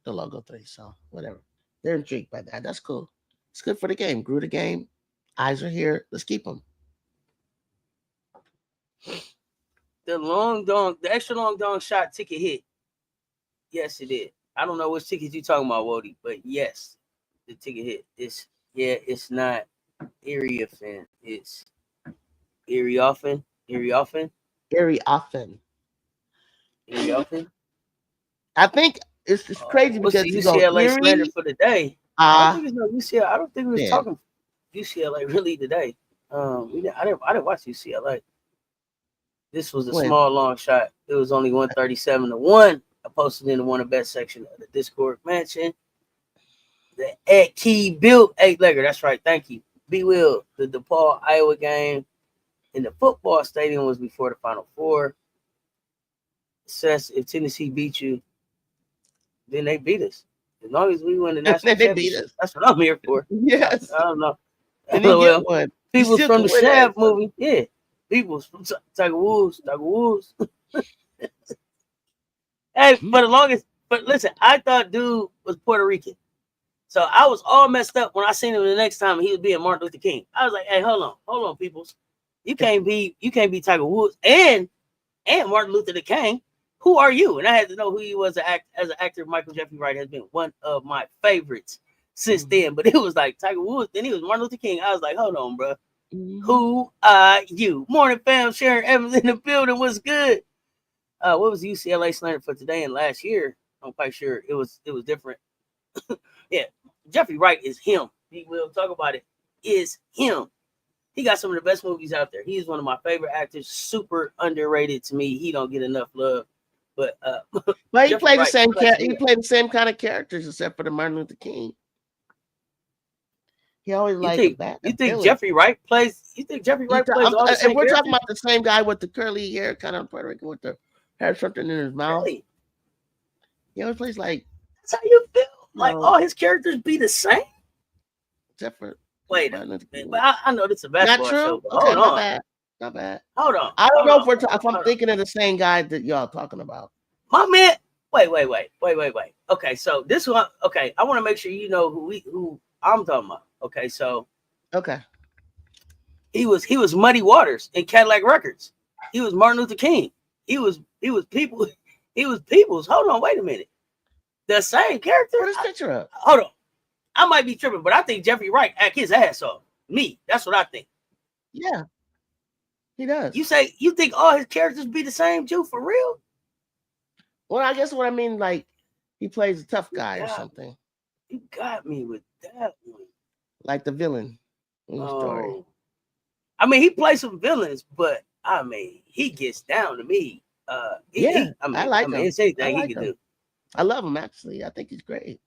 The logo 3. So whatever, they're intrigued by that. That's cool. It's good for the game. Grew the game. Eyes are here. Let's keep them. The extra long dong shot ticket hit. Yes, it did. I don't know which ticket you talking about, Wody, but yes, the ticket hit. It's not Erie often. It's Erie often. I think it's crazy because the UCLA slander for the day. I don't think it's no UCLA. I don't think we was talking UCLA really today. I didn't watch UCLA. This was a small long shot. It was only 137-1. I posted in the one of the best section of the Discord mention. The Ed Key built 8-legger. That's right. Thank you. B Will. The DePaul, Iowa game in the football stadium was before the Final Four. Says if Tennessee beat you, then they beat us. As long as we win the national championship, that's what I'm here for. Yes. I don't know. And well, one. People from the Shaft movie. Yeah. People from Tiger Woods. Hey, but listen, I thought dude was Puerto Rican. So I was all messed up when I seen him the next time he was being Martin Luther King. I was like, hey, hold on, peoples. You can't be Tiger Woods and Martin Luther King. Who are you? And I had to know who he was as an actor. Michael Jeffrey Wright has been one of my favorites since then. But it was like Tiger Woods, then he was Martin Luther King. I was like, hold on, bro. Who are you? Morning, fam. Sharon Evans in the building. What's good? What was UCLA slander for today and last year? I'm quite sure it was different. Yeah, Jeffrey Wright is him. We will talk about it. Is him. He got some of the best movies out there. He's one of my favorite actors. Super underrated to me. He don't get enough love. But he played the same he played the same kind of characters except for the Martin Luther King. He always you think Jeffrey Wright plays? You think Jeffrey Wright plays all the same? And we're talking about the same guy with the curly hair, kind of Puerto Rican with the hair something in his mouth. Really? He always plays like. That's how you feel. Like all his characters be the same. Except for wait a minute, but I know this is a basketball show. Okay, hold on. Not bad. Hold on. I don't know if I'm thinking of the same guy that y'all talking about. My man. Wait. Okay, so this one. Okay, I want to make sure you know who I'm talking about. Okay, so Okay. he was Muddy Waters in Cadillac Records. He was Martin Luther King. He was people. He was Peoples. Hold on, wait a minute. The same character. Put his picture up. Hold on. I might be tripping, but I think Jeffrey Wright act his ass off. Me. That's what I think. Yeah. He does. You say you think all his characters be the same, Jew, for real? Well, I guess what I mean, like he plays a tough guy or something. You got me with that one. Like the villain in the story. I mean, he plays some villains, but I mean, he gets down to me. I like him. It's anything he can do. I love him actually. I think he's great.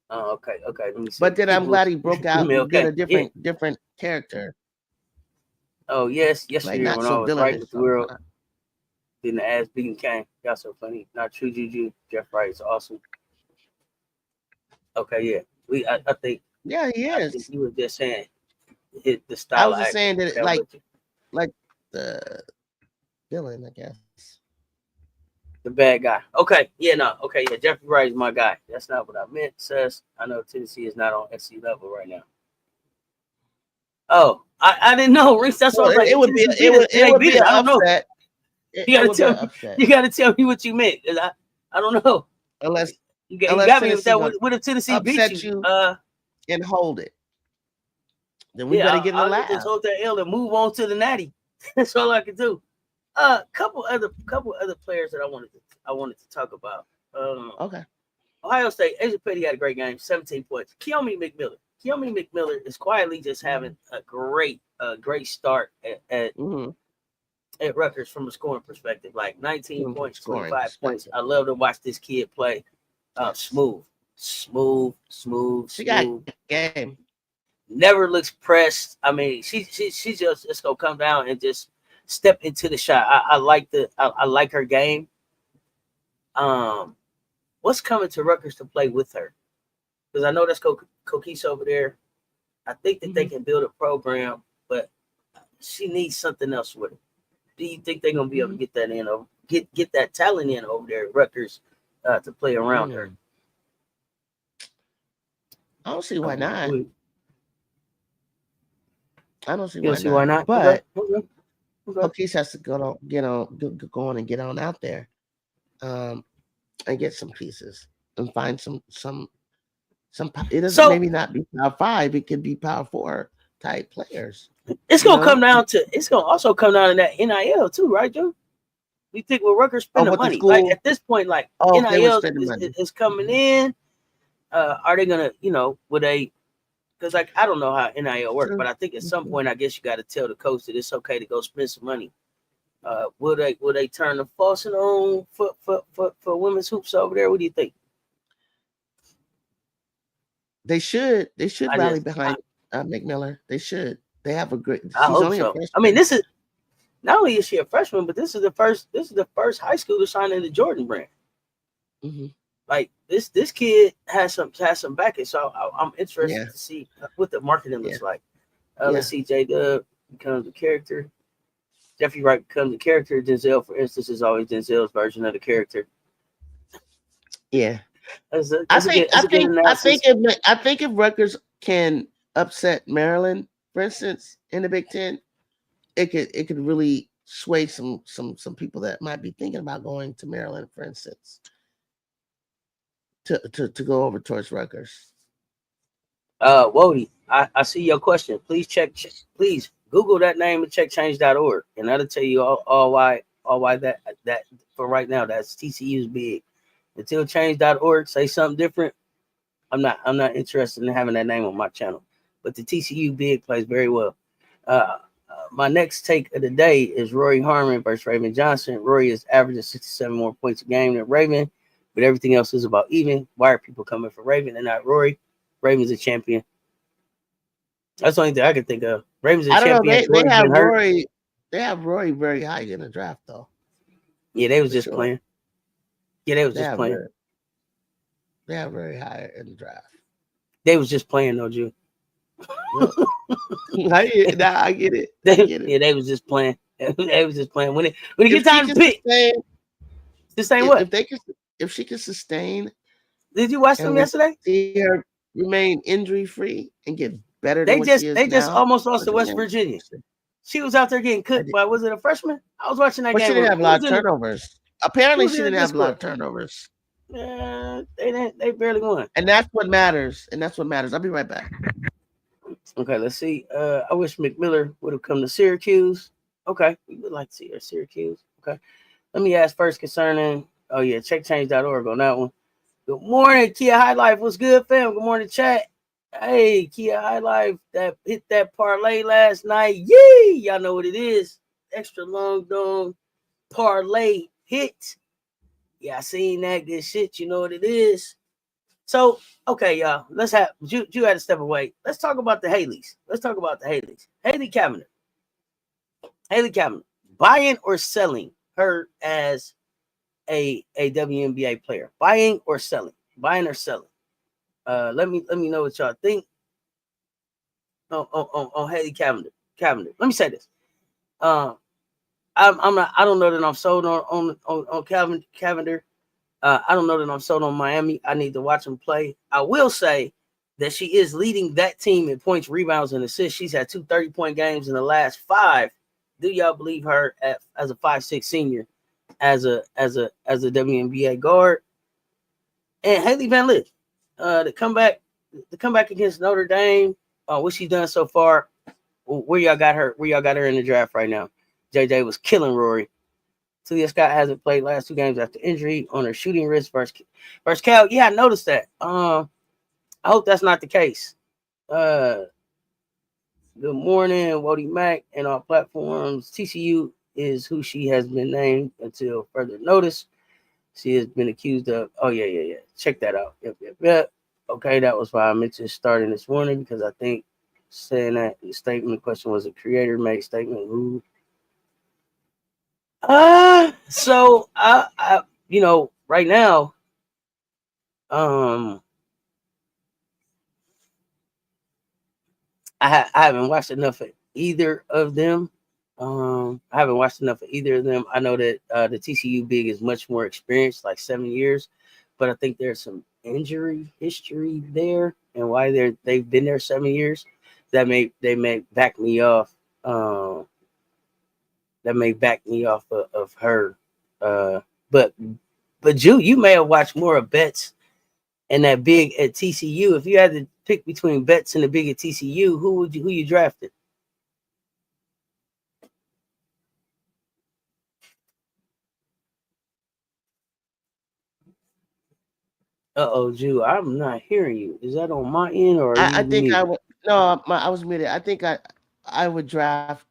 Oh, okay. Let me see. But then I'm glad he broke out and did a different character. Oh yes, like not so right with the world. Then the ass beating came. Y'all so funny. Not true, Juju. Jeff Wright is awesome. Okay, yeah. I think. Yeah, he is. I think you were just saying the style. I was just saying that like the villain, I guess. The bad guy. Okay, yeah, no. Okay, yeah. Jeffrey Wright is my guy. That's not what I meant, sis. I know Tennessee is not on SC level right now. Oh, I didn't know, Reese. That's what I was like. It would be an upset. You gotta tell me what you meant. I don't know. Unless you got me with that. What if Tennessee beat you? And hold it. Then we better get in the lab. Just hold that L and move on to the natty. That's all I can do. Couple other players that I wanted to talk about. Okay. Ohio State, Asia Petty had a great game, 17 points. Keone McMillan is quietly just having a great start at Rutgers from a scoring perspective. Like 19 points, 25 points. I love to watch this kid play. Smooth. She got game. Never looks pressed. I mean, she just gonna come down and just step into the shot. I like her game. What's coming to Rutgers to play with her? Because I know that's Coquise over there. I think that they can build a program, but she needs something else with her. Do you think they're gonna be able to get that in, or get that talent in over there at Rutgers to play around her? I don't see why not. I don't see why not. But Coquise has to go on and get on out there, and get some pieces and find some. It doesn't maybe not be Power 5. It could be Power 4 type players. It's gonna come down to. It's gonna also come down to that NIL too, right, Joe? You think with Rutgers spending money, like at this point, like NIL is coming in. Are they gonna, would they? Because like I don't know how NIL works, but I think at some point, I guess you got to tell the coach that it's okay to go spend some money. Will they turn the faucet on for women's hoops over there? What do you think? They should rally behind McMillan. They should. They have a great. I hope so. I mean, this is not only is she a freshman, but this is the first high schooler signing the Jordan brand. Mm-hmm. Like this kid has some backing, so I'm interested to see what the marketing looks like. Let's see, J-Dub becomes the character. Jeffrey Wright becomes the character. Denzel, for instance, is always Denzel's version of the character. Yeah, I think if Rutgers can upset Maryland, for instance, in the Big Ten, it could really sway some people that might be thinking about going to Maryland, for instance, to go over towards Rutgers. Wody, I see your question. Please please Google that name and check change.org, and that'll tell you all why that for right now that's TCU's big. Until change.org say something different, I'm not interested in having that name on my channel. But the TCU big plays very well. My next take of the day is Rory Harmon versus Raven Johnson. Rory is averaging 67 more points a game than Raven, but everything else is about even. Why are people coming for Raven and not Rory? Raven's a champion. That's the only thing I can think of. Raven's a champion. They have Rory. They have Rory very high in the draft, though. Yeah, they was just playing. Yeah, they was just playing. They have very high in the draft. They was just playing, though, Jew. I get it. Yeah, they was just playing. They was just playing. When it gets time to pick, the same what? If she can sustain. Did you watch them yesterday? See her remain injury free and get better than They she is just now. almost lost to West Virginia. She was out there getting cooked by, was it a freshman? I was watching that game. She didn't have a lot of turnovers. Apparently, she didn't have a lot of turnovers. Yeah, they barely won. And that's what matters. I'll be right back. Okay, let's see. I wish McMillan would have come to Syracuse. Okay, we would like to see her Syracuse. Okay. Let me ask first concerning, oh yeah, checkchange.org on that one. Good morning, Kia High Life. What's good, fam? Good morning, chat. Hey, Kia High Life, that hit that parlay last night. Yee! Y'all know what it is. Extra long dome parlay hit. Yeah, I seen that good shit. You know what it is. So, okay, y'all. Let's have you had to step away. Let's talk about the Haleys. Haley Cavender. Buying or selling her as a WNBA player. Buying or selling. Let me know what y'all think. On Haley Cavender. Let me say this. I don't know that I'm sold on Cavender. I don't know that I'm sold on Miami. I need to watch them play. I will say that she is leading that team in points, rebounds, and assists. She's had 2 30-point games in the last 5. Do y'all believe her as a 5'6" senior, as a WNBA guard? And Haley Van Lith, the comeback against Notre Dame. What she's done so far. Where y'all got her in the draft right now? JJ was killing Rory. Celia Scott hasn't played last 2 games after injury on her shooting wrist versus Cal. Yeah, I noticed that. I hope that's not the case. Good morning, Wody Mack, and all platforms. TCU is who she has been named until further notice. She has been accused of. Oh yeah. Check that out. Yep. Okay, that was why I mentioned starting this morning, because I think saying that the statement question was a creator made statement rude. So I right now, I haven't watched enough of either of them. I know that the TCU big is much more experienced, like 7 years, but I think there's some injury history there, and why they've been there 7 years. They may back me off. That may back me off of her. But Jew, you may have watched more of Betts and that big at TCU. If you had to pick between Betts and the big at TCU, who you drafted? Jew, I'm not hearing you. Is that on my end or I think I would. No, I was muted. I think I would draft.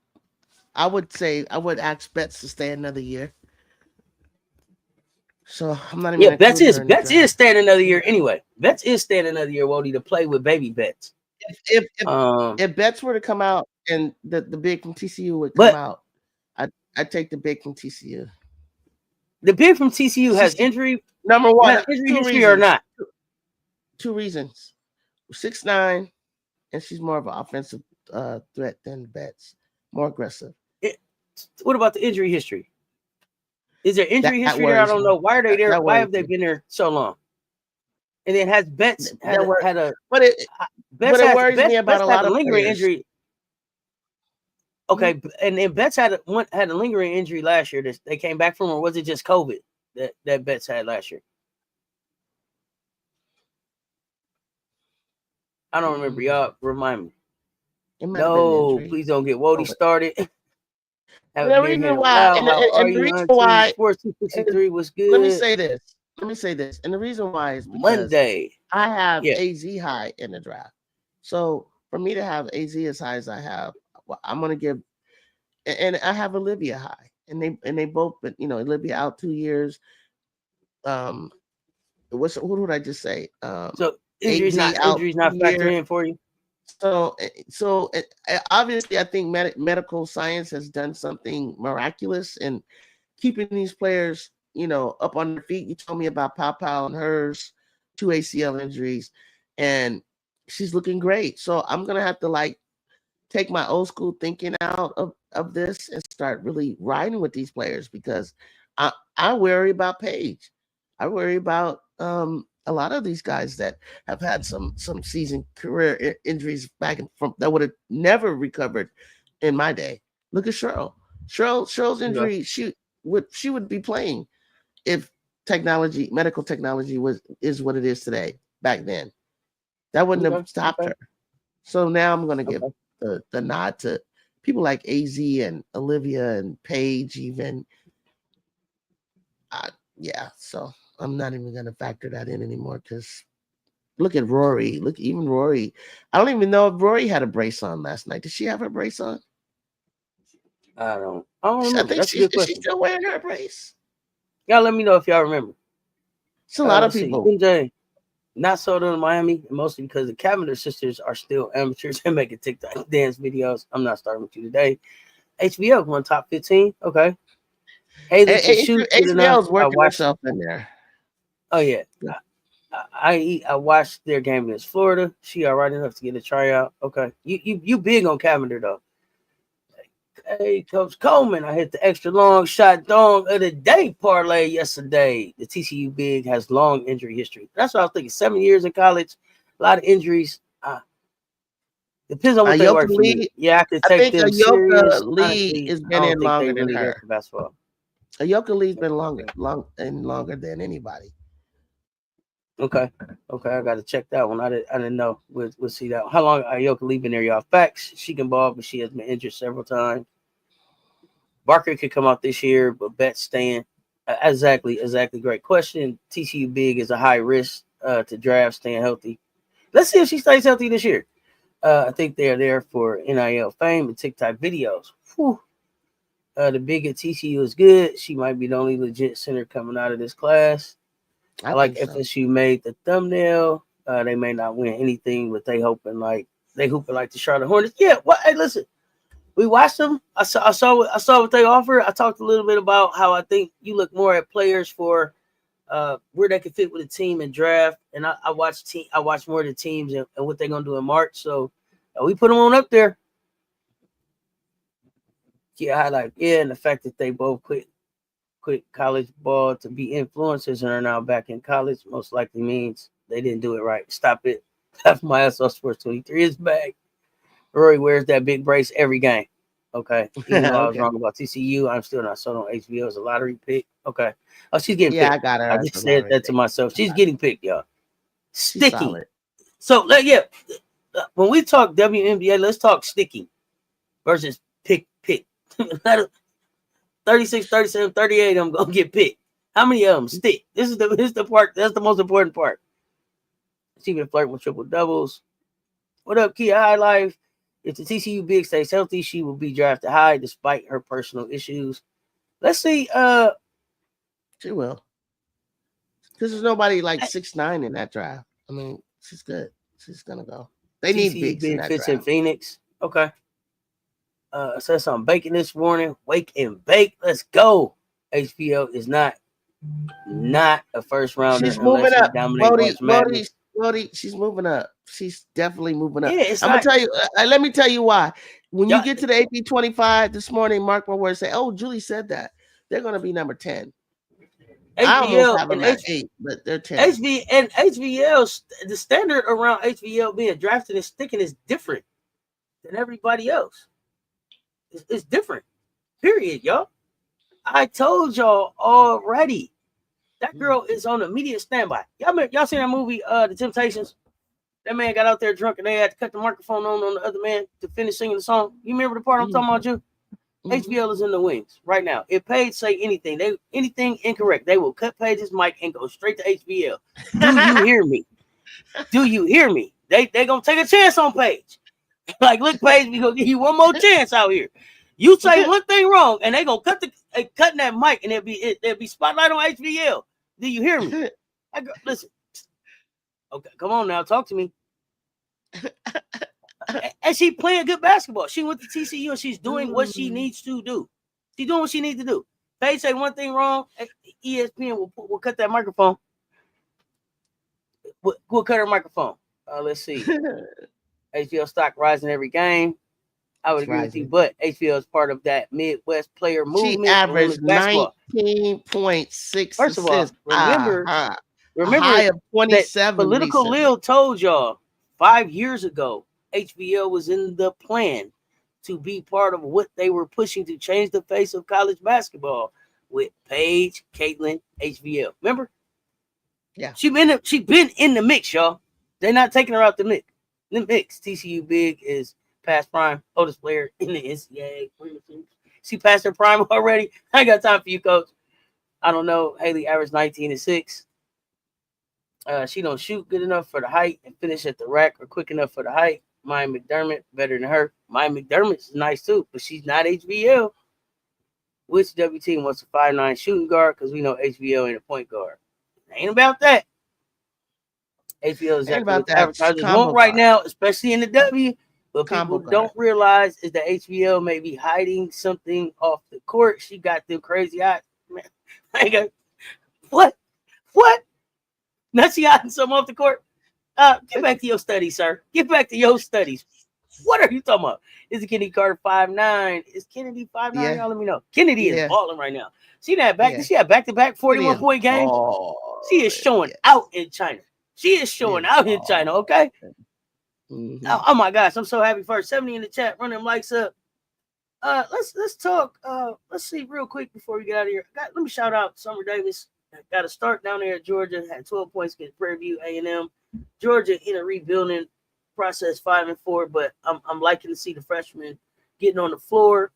I would say I would ask Betts to stay another year. So I'm not even. Yeah, Betts is staying another year anyway. Betts is staying another year, Wody, to play with baby Betts. If Betts were to come out and the big from TCU would come out, I'd take the big from TCU. The big from TCU has injury. Number one, injury history or not? 2 reasons. 6'9", and she's more of an offensive threat than Betts. More aggressive. What about the injury history? Is there injury history there? I don't know. Why are they there? Why have they been there so long? And then has Betts had a worries me about a lot of lingering players. injury. Okay, and then Betts had a lingering injury last year that they came back from, or was it just COVID that Betts had last year? I don't remember. Y'all remind me. No, please don't get Wody started. The reason why, and the reason why, Sports 263 was good. Let me say this, and the reason why is because Monday I have AZ high in the draft. So for me to have AZ as high as I have, I'm gonna give, and I have Olivia high, and they both, but Olivia out 2 years. What did I just say? So injuries not factoring in for you. So obviously, I think medical science has done something miraculous in keeping these players, up on their feet. You told me about Pau and hers, 2 ACL injuries, and she's looking great. So I'm gonna have to take my old school thinking out of this and start really riding with these players, because I worry about Paige. I worry about a lot of these guys that have had some season career injuries back and from that would have never recovered in my day. Look at Cheryl. Cheryl's injury, she would be playing if medical technology is what it is today. Back then, that wouldn't have stopped her. So now I'm going to give the nod to people like AZ and Olivia and Paige even. Yeah, so I'm not even going to factor that in anymore, because look at Rory. Even Rory. I don't even know if Rory had a brace on last night. Did she have her brace on? I don't remember. I think she's still wearing her brace. Y'all let me know if y'all remember. It's a lot of people. MJ, not sold in Miami, mostly because the Cavendish sisters are still amateurs and making TikTok dance videos. I'm not starting with you today. HBO won top 15. Okay. HBO's working herself in there. Oh yeah. I watched their game against Florida. She all right enough to get a tryout. Okay. You big on Cavendish though. Hey, Coach Coleman, I hit the extra long shot dong of the day parlay yesterday. The TCU big has long injury history. That's what I was thinking. 7 years in college, a lot of injuries. Depends on what they work for me. Yeah, I could take them serious. Lee has been in longer than her. Basketball. Ayoka Lee's been longer than anybody. Okay, I got to check that one. I didn't know. We'll see that. How long Ayoka Lee been there, y'all? Facts. She can ball, but she has been injured several times. Barker could come out this year, but Betts staying. Exactly. Great question. TCU big is a high risk to draft, staying healthy. Let's see if she stays healthy this year. I think they're there for NIL fame and TikTok videos. Whew. The big at TCU is good. She might be the only legit center coming out of this class. I like FSU made the thumbnail. They may not win anything, but they hooping like the Charlotte Hornets. Yeah. Well, hey, listen. We watched them. I saw what they offer. I talked a little bit about how I think you look more at players for where they can fit with a team and draft. And I watched more of the teams and what they're gonna do in March. So we put them on up there. Yeah, and the fact that they both quit college ball to be influencers and are now back in college most likely means they didn't do it right. Stop it. That's my SO Sports 23 is back. Rory wears that big brace every game. Okay. Even though I was wrong about TCU, I'm still not sold on HBO as a lottery pick. Okay. Oh, she's getting picked. I got her. I just said that to myself. She's getting picked, y'all. Sticking. So, when we talk WNBA, let's talk sticking versus pick. 36, 37, 38, I'm going to get picked. How many of them stick? This is the part. That's the most important part. She been flirting with triple doubles. What up, Kia High Life? If the TCU big stays healthy, she will be drafted high despite her personal issues. Let's see. She will. Because there's nobody like 6'9" in that draft. I mean, she's good. She's gonna go. They need bigs in that draft. In Phoenix. Okay. Said something baking this morning. Wake and bake. Let's go. HBO is not a first rounder. She's moving up. Bodie, she's moving up. She's definitely moving up. Yeah, I'm gonna tell you. Let me tell you why. When you get to the AP 25 this morning, Mark my words. Say, "Oh, Julie said that they're gonna be number 10." I almost have them at 8, but they're 10. HVL, the standard around HVL being drafted and sticking is different than everybody else. It's different. Period, y'all. I told y'all already. That girl is on immediate standby. Y'all seen that movie, The Temptations? That man got out there drunk and they had to cut the microphone on the other man to finish singing the song. You remember the part I'm talking about, you? HBL is in the wings right now. If Paige say anything incorrect, they will cut Paige's mic and go straight to HBL. Do you hear me? Do you hear me? They gonna take a chance on Paige. Like, look, Paige, we gonna give you one more chance out here. You say one thing wrong, and they gonna cutting that mic, and there'll be spotlight on HBL. Do you hear me? Listen. Okay, come on now, talk to me. And she playing good basketball. She went to TCU and she's doing what she needs to do. She's doing what she needs to do. Paige say one thing wrong, ESPN will cut that microphone. We'll cut her microphone. Let's see. HBL stock rising every game. I would agree with you, but HBO is part of that Midwest player movement. She averaged 19.6 First of all, remember a high of 27. That Political recently. Lil told y'all 5 years ago, HBO was in the plan to be part of what they were pushing to change the face of college basketball with Paige, Caitlin, HBO. Remember? Yeah. She been in the mix, y'all. They're not taking her out the mix. TCU Big is past prime, oldest player in the NCAA. She passed her prime already. I ain't got time for you, coach. I don't know. Haley averaged 19 and 6. She don't shoot good enough for the height and finish at the rack or quick enough for the height. Maya McDermott, better than her. Maya McDermott's nice too, but she's not HBL. Which W team wants a 5'9" shooting guard? Because we know HBL ain't a point guard. Ain't about that. HBL is exactly what the advertisers want right now, especially in the W. But people don't realize is that HBL may be hiding something off the court. She got them crazy eyes. Man, I got what? Now she hiding something off the court. Get back to your studies, sir. Get back to your studies. What are you talking about? Is it Kennedy Carter 5'9"? Is Kennedy 5'9"? Yeah. Y'all let me know. Kennedy is balling right now. See that back? She had back-to-back 41-point games. She is showing out in China. She is showing out in China, okay? Mm-hmm. Oh my gosh, I'm so happy for her. 70 in the chat, run them likes up. Let's talk. Let's see real quick before we get out of here. Let me shout out Summer Davis. Got a start down there at Georgia. Had 12 points against Prairie View A&M. Georgia in a rebuilding process, 5-4, but I'm liking to see the freshman getting on the floor.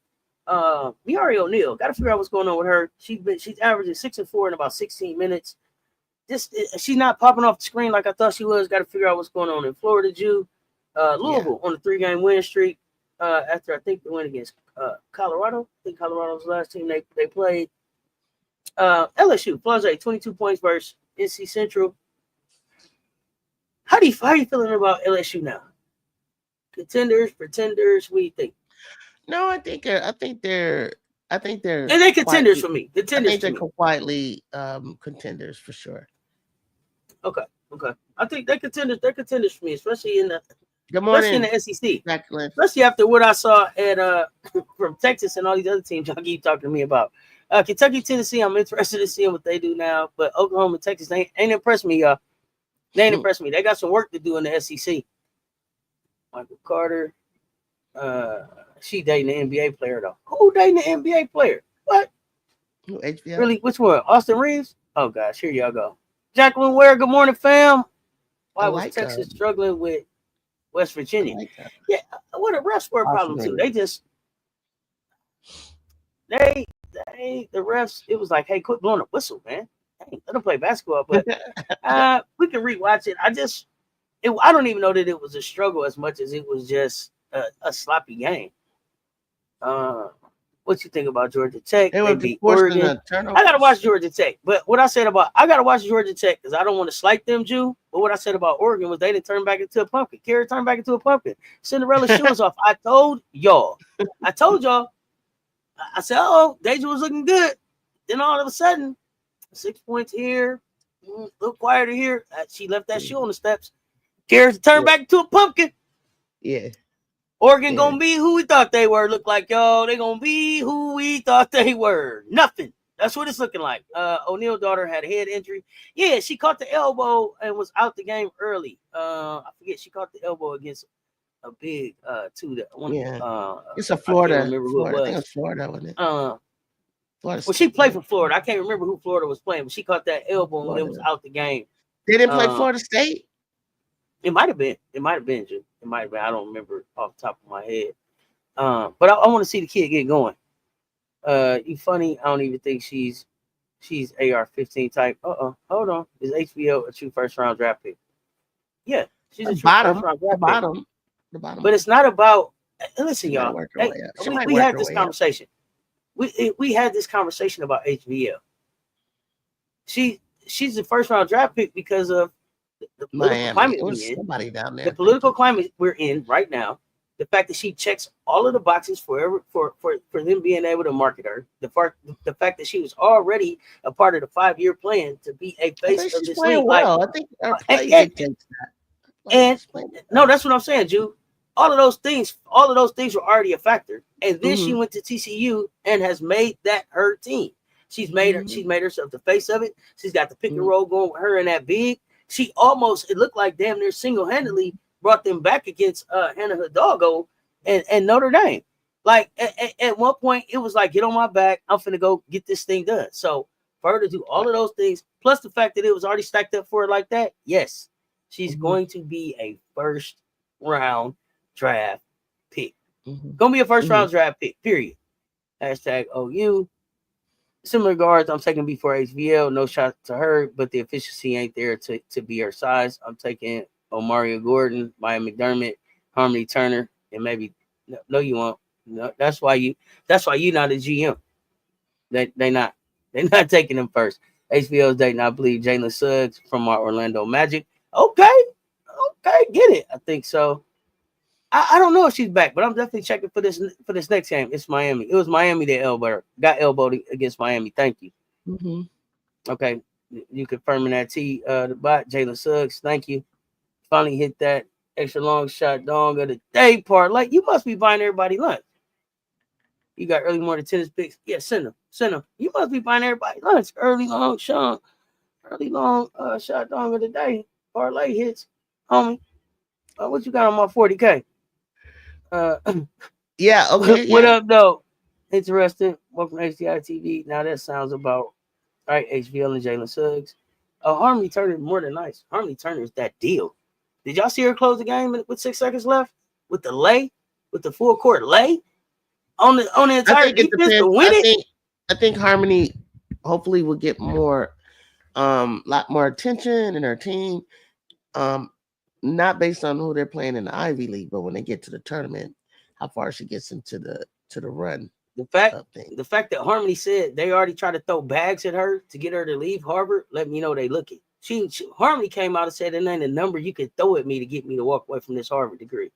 Miari O'Neal, got to figure out what's going on with her. She's averaging 6-4 in about 16 minutes. She's not popping off the screen like I thought she was. Got to figure out what's going on in Florida, Jew. Louisville on a 3-game win streak after I think they went against Colorado. I think Colorado was the last team they played. LSU, Flage, 22 points versus NC Central. How are you feeling about LSU now? Contenders, pretenders, what do you think? No, I think they're and they're contenders for me. Contenders. I think they're quietly contenders for sure. Okay. I think they're contenders. They're contenders for me, especially in the SEC. Exactly. Especially after what I saw at from Texas and all these other teams y'all keep talking to me about. Kentucky, Tennessee, I'm interested in seeing what they do now. But Oklahoma and Texas, they ain't impressed me, y'all. They ain't impressed me. They got some work to do in the SEC. Michael Carter. She dating an NBA player, though. Who dating an NBA player? What? HBO? Really? Which one? Austin Reeves? Oh, gosh. Here y'all go. Jacqueline Ware, good morning, fam. Why was Texas struggling with West Virginia? Yeah, what a refs were a problem, too. They just... the refs, it was like, hey, quit blowing a whistle, man. Hey, let them play basketball. But we can rewatch it. I don't even know that it was a struggle as much as it was just a sloppy game. What you think about Georgia Tech? They beat Oregon. I gotta watch Georgia Tech. But what I said about I gotta watch Georgia Tech because I don't want to slight them, Jew. But what I said about Oregon was they didn't turn back into a pumpkin. Kerry turned back into a pumpkin. Cinderella's shoes off. I told y'all. I said, oh, Deja was looking good. Then all of a sudden, 6 points here, a little quieter here. She left that shoe on the steps. Kerry turned back into a pumpkin. Yeah. Oregon gonna be who we thought they were. Look like y'all. They gonna be who we thought they were. Nothing. That's what it's looking like. O'Neal's daughter had a head injury. Yeah, she caught the elbow and was out the game early. I forget she caught the elbow against a big two that one. Yeah. It's a Florida. I can't remember who it was. I think it was Florida, wasn't it? Well, she played for Florida. I can't remember who Florida was playing, but she caught that elbow and it was out the game. They didn't play Florida State. It might have been. Jim. It might have been. I don't remember off the top of my head. But I want to see the kid get going. You funny? I don't even think she's AR-15 type. Hold on. Is HBO a true first round draft pick? Yeah, she's a true first round draft pick. The bottom. But it's not about. Listen, y'all. We had this conversation. We had this conversation about HBL. She's the first round draft pick because of the political climate we're in. Somebody down there. The political climate we're in right now. The fact that she checks all of the boxes for them being able to market her. The fact that she was already a part of the 5-year plan to be a face of this league. Well. I think our play dictates that. And no, that's what I'm saying, Jew. all of those things were already a factor. And then she went to TCU and has made that her team. She's made herself the face of it. She's got the pick and roll going with her and that big. She almost, it looked like damn near single-handedly brought them back against Hannah Hidalgo and Notre Dame. Like at one point, it was like, get on my back. I'm finna go get this thing done. So for her to do all of those things, plus the fact that it was already stacked up for her like that, yes, she's going to be a first-round draft pick. Gonna be a first-round draft pick, period. Hashtag OU. Similar guards, I'm taking before HVL. No shot to her, but the efficiency ain't there to be her size. I'm taking Omaria Gordon, Maya McDermott, Harmony Turner, and maybe no, you won't. No, that's why you not a GM. They're not taking them first. HVL's dating, I believe, Jalen Suggs from our Orlando Magic. Okay, get it. I think so. I don't know if she's back, but I'm definitely checking for this next game. It's Miami. It was Miami that got elbowed against Miami. Thank you. Okay, you confirming that the bot Jalen Suggs. Thank you. Finally hit that extra long shot dong of the day part. Like, you must be buying everybody lunch. You got early morning tennis picks. Yeah, send them. You must be buying everybody lunch. Early long shot dong of the day. Parlay hits, homie. What you got on my 40K? Yeah, okay. What up, though? Interesting. Welcome to HDI TV. Now that sounds about right. HVL and Jalen Suggs. Harmony Turner is more than nice. Harmony Turner is that deal. Did y'all see her close the game with 6 seconds left? With the full court lay on the entire defense to win it? I think Harmony hopefully will get more lot more attention in her team. Not based on who they're playing in the Ivy League, but when they get to the tournament, how far she gets into the run. The fact that Harmony said they already tried to throw bags at her to get her to leave Harvard, let me know they looking. Harmony came out and said, "It ain't a number you can throw at me to get me to walk away from this Harvard degree.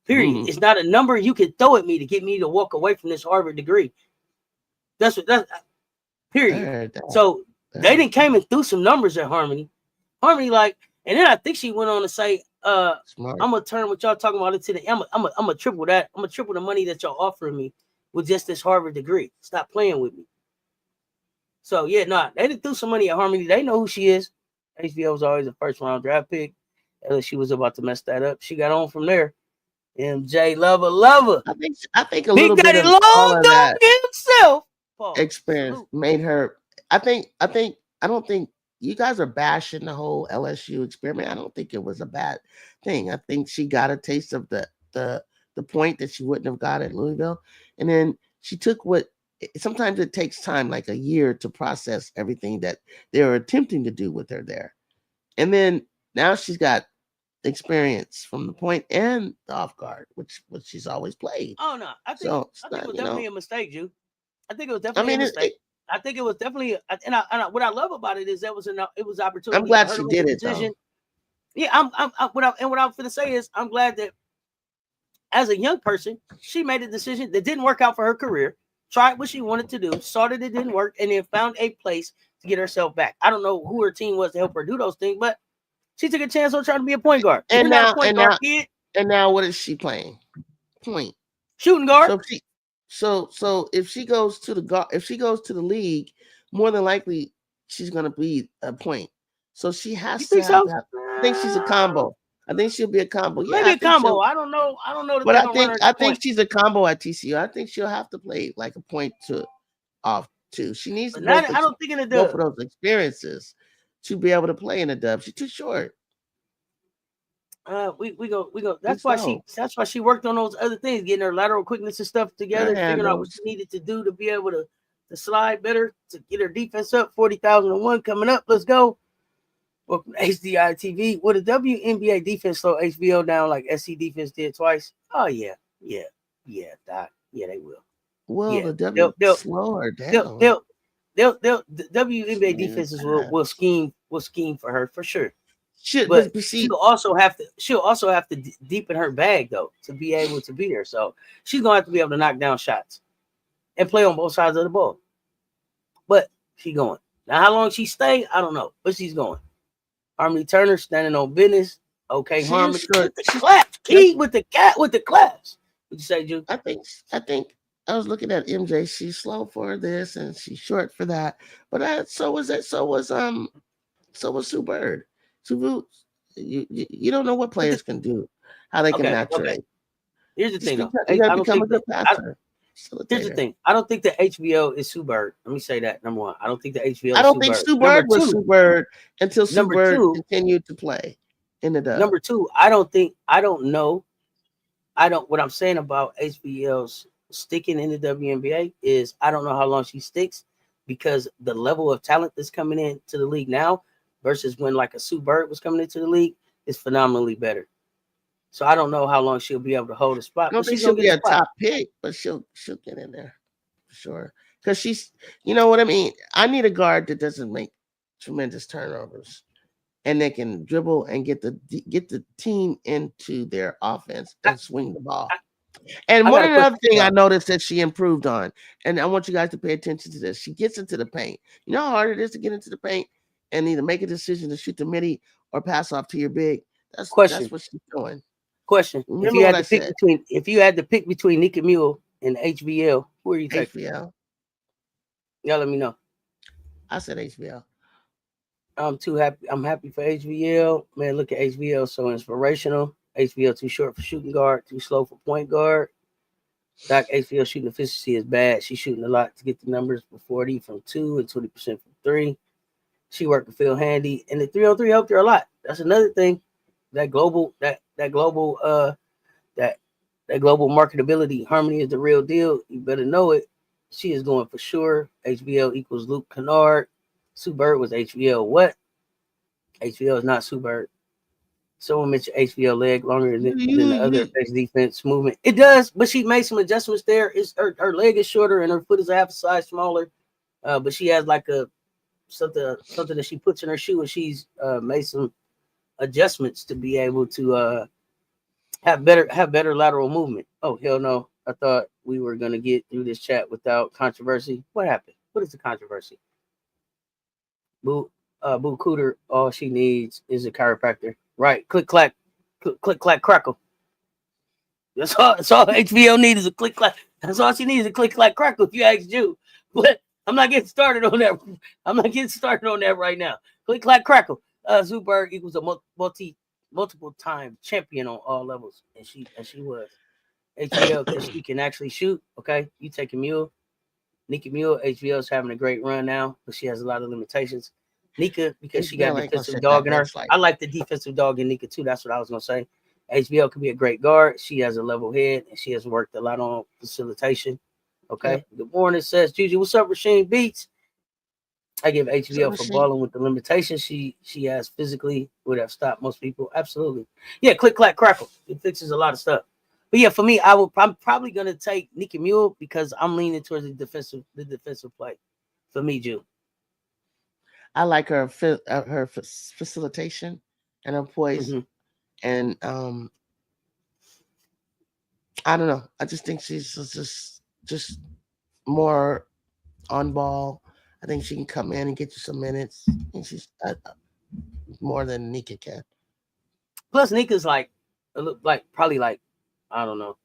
Period. It's not a number you can throw at me to get me to walk away from this Harvard degree." That's period. So they didn't came and threw some numbers at Harmony. Harmony and then I think she went on to say, I'm gonna turn what y'all talking about into the I'm gonna triple that. I'm gonna triple the money that y'all offering me with just this Harvard degree. Stop playing with me. So yeah, they didn't throw some money at Harmony. They know who she is. HBO was always a first-round draft pick. She was about to mess that up. She got on from there. MJ lover. I think a little bit of all of that himself experience made her. I don't think you guys are bashing the whole LSU experiment. I don't think it was a bad thing. I think she got a taste of the point that she wouldn't have got at Louisville, and then she took what. Sometimes it takes time, like a year, to process everything that they were attempting to do with her there, and then now she's got experience from the point and the off guard, which she's always played. Oh no, I think it was definitely a mistake, Ju. I think it was definitely a mistake. I think it was definitely, and what I love about it is it was opportunity. I'm glad she did it. Though. Yeah, what I'm going to say is I'm glad that as a young person she made a decision that didn't work out for her career. Tried what she wanted to do, saw that it didn't work, and then found a place to get herself back. I don't know who her team was to help her do those things, but she took a chance on trying to be a point guard. And now what is she playing? Point shooting guard. So if she goes to the league, more than likely she's gonna be a point. So she has to have that. I think she's a combo. I think she'll be a combo. Yeah, maybe a combo. I don't know. But I think she's a combo at TCU. I think she'll have to play like a point to off too. She needs to I don't think in a dub. Go for those experiences to be able to play in a dub. She's too short. We go. That's why she worked on those other things, getting her lateral quickness and stuff together, figuring out what she needed to do to be able to slide better, to get her defense up. 40,001 coming up. Let's go. Welcome to HDI TV. Will the WNBA defense slow HBO down like SC defense did twice? Oh yeah, Doc. Yeah, they will. Well, the they'll slow her down. The WNBA defenses will scheme for her for sure. She'll also have to deepen her bag though to be able to be there. So she's gonna have to be able to knock down shots and play on both sides of the ball. But she's going. Now how long she stay, I don't know, but she's going. Harmony Turner standing on business. Okay, Harmony. key with the class. Would you say, Ju? I think I was looking at MJ. She's slow for this and she's short for that. But so was it. So was Sue Bird. You don't know what players can do, how they can maturate. Here's the thing, though. You got to become a good passer. Here's the thing. I don't think the HBO is Sue Bird. Let me say that. Number one, I don't think the HBO. I don't think Sue Bird was Sue Bird until Sue Bird continued to play in the dub. Number two, what I'm saying about HBL's sticking in the WNBA is I don't know how long she sticks because the level of talent that's coming into the league now versus when like a Sue Bird was coming into the league is phenomenally better. So I don't know how long she'll be able to hold a spot. I don't think she'll be a top pick, but she'll get in there for sure. Because she's, you know what I mean? I need a guard that doesn't make tremendous turnovers and they can dribble and get the team into their offense and swing the ball. And one other thing I noticed that she improved on, and I want you guys to pay attention to this. She gets into the paint. You know how hard it is to get into the paint and either make a decision to shoot the midi or pass off to your big? That's what she's doing. Question: If you had to pick between Nika Mule and HBL, who are you taking? HBL. Y'all let me know. I said HBL. I'm too happy. I'm happy for HBL. Man, look at HBL, so inspirational. HBL too short for shooting guard, too slow for point guard. Doc HBL shooting efficiency is bad. She's shooting a lot to get the numbers, for 40 from 2 and 20% from 3. She worked to feel handy, and the 3-on-3 helped her a lot. That's another thing. That global marketability. Harmony is the real deal. You better know it. She is going for sure. HBL equals Luke Kennard. Sue Bird was HBL. What? HBL is not Sue Bird. Someone mentioned HBL leg longer than the other defense movement. It does, but she made some adjustments there. It's her leg is shorter and her foot is half a size smaller. But she has like something that she puts in her shoe, and she's made some adjustments to be able to have better lateral movement. Oh hell no! I thought we were gonna get through this chat without controversy. What happened? What is the controversy? Boo Cooter, all she needs is a chiropractor. Right? Click clack crackle. That's all HBO needs is a click clack. That's all she needs is a click clack crackle. If you ask you, but I'm not getting started on that. I'm not getting started on that right now. Click clack crackle. Sue Bird equals a multiple time champion on all levels, and she was. HBL because she can actually shoot. Okay, you take a Mule. Nika Mule, HBL is having a great run now, but she has a lot of limitations. Nika, because she got defensive dog in her. I like the defensive dog in Nika too. That's what I was gonna say. HBL can be a great guard. She has a level head, and she has worked a lot on facilitation. Okay. Yep. Good morning, says Juju. What's up, Rasheen Beats? I give HBL for balling with the limitations she has physically would have stopped most people. Absolutely. Yeah, click, clack, crackle. It fixes a lot of stuff. But yeah, for me, I'm probably gonna take Nika Mule because I'm leaning towards the defensive play. For me, Jew. I like her facilitation and her poise, and I don't know. I just think she's just more on ball. I think she can come in and get you some minutes, and she's more than Nika can. Plus, Nika's probably I don't know.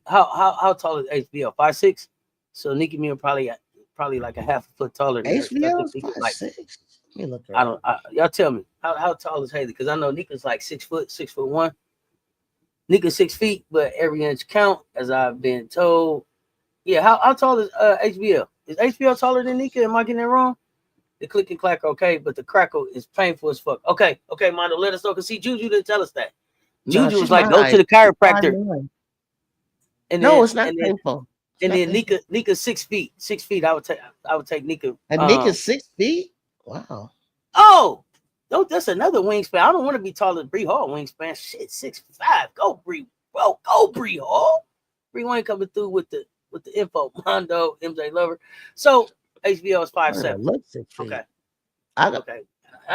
How tall is HBL? 5'6"? So Nika Mule probably like a half a foot taller than HBL. 5'6". Y'all tell me how tall is Haley? Because I know Nika's like 6 foot, 6'1". Nika's 6 feet, but every inch count, as I've been told. Yeah, how tall is HBL? Is HBL taller than Nika? Am I getting it wrong? The click and clack, okay, but the crackle is painful as fuck. Okay, Mondo, let us know. Cause see, Juju didn't tell us that. Juju was like, go to the chiropractor. And no, it's not painful. And then Nika 6 feet. 6 feet. I would take Nika. And Nika's 6 feet? Wow. Oh, no, that's another wingspan. I don't want to be taller than Bree Hall wingspan. Shit, 6'5". Go Bree. Bro, go Bree Hall. Bree Wayne coming through with the info. Mondo, MJ Lover. So HBL is 5'7". Okay. Okay.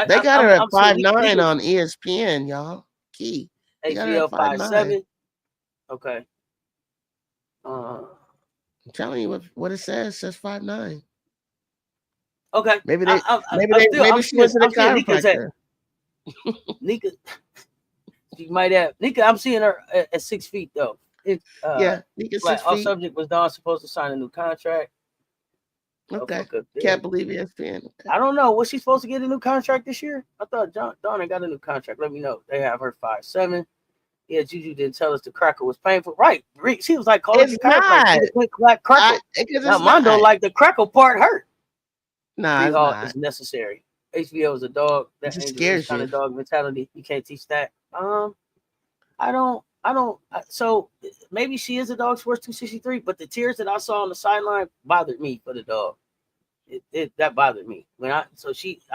They got her at 5'9" on ESPN, y'all. Key. HBL 5'7". Okay. I'm telling you what it says. It says 5'9". Okay. Maybe she went to the chiropractor. Nika. She might have Nika. I'm seeing her at 6 feet though. Yeah, Nika 6 Off feet. subject was Dawn supposed to sign a new contract? Okay. Can't believe ESPN. Okay. I don't know. Was she supposed to get a new contract this year? I thought Donna got a new contract. Let me know. They have her 5'7". Yeah, Juju didn't tell us the cracker was painful. Right. She was like, call it the cracker. Now, Mondo, like the crackle part hurt. Nah, it's not. Is necessary. HBO is a dog. That scares kind of dog mentality. You can't teach that. I don't. So maybe she is a dog sports 263, but the tears that I saw on the sideline bothered me for the dog. That bothered me I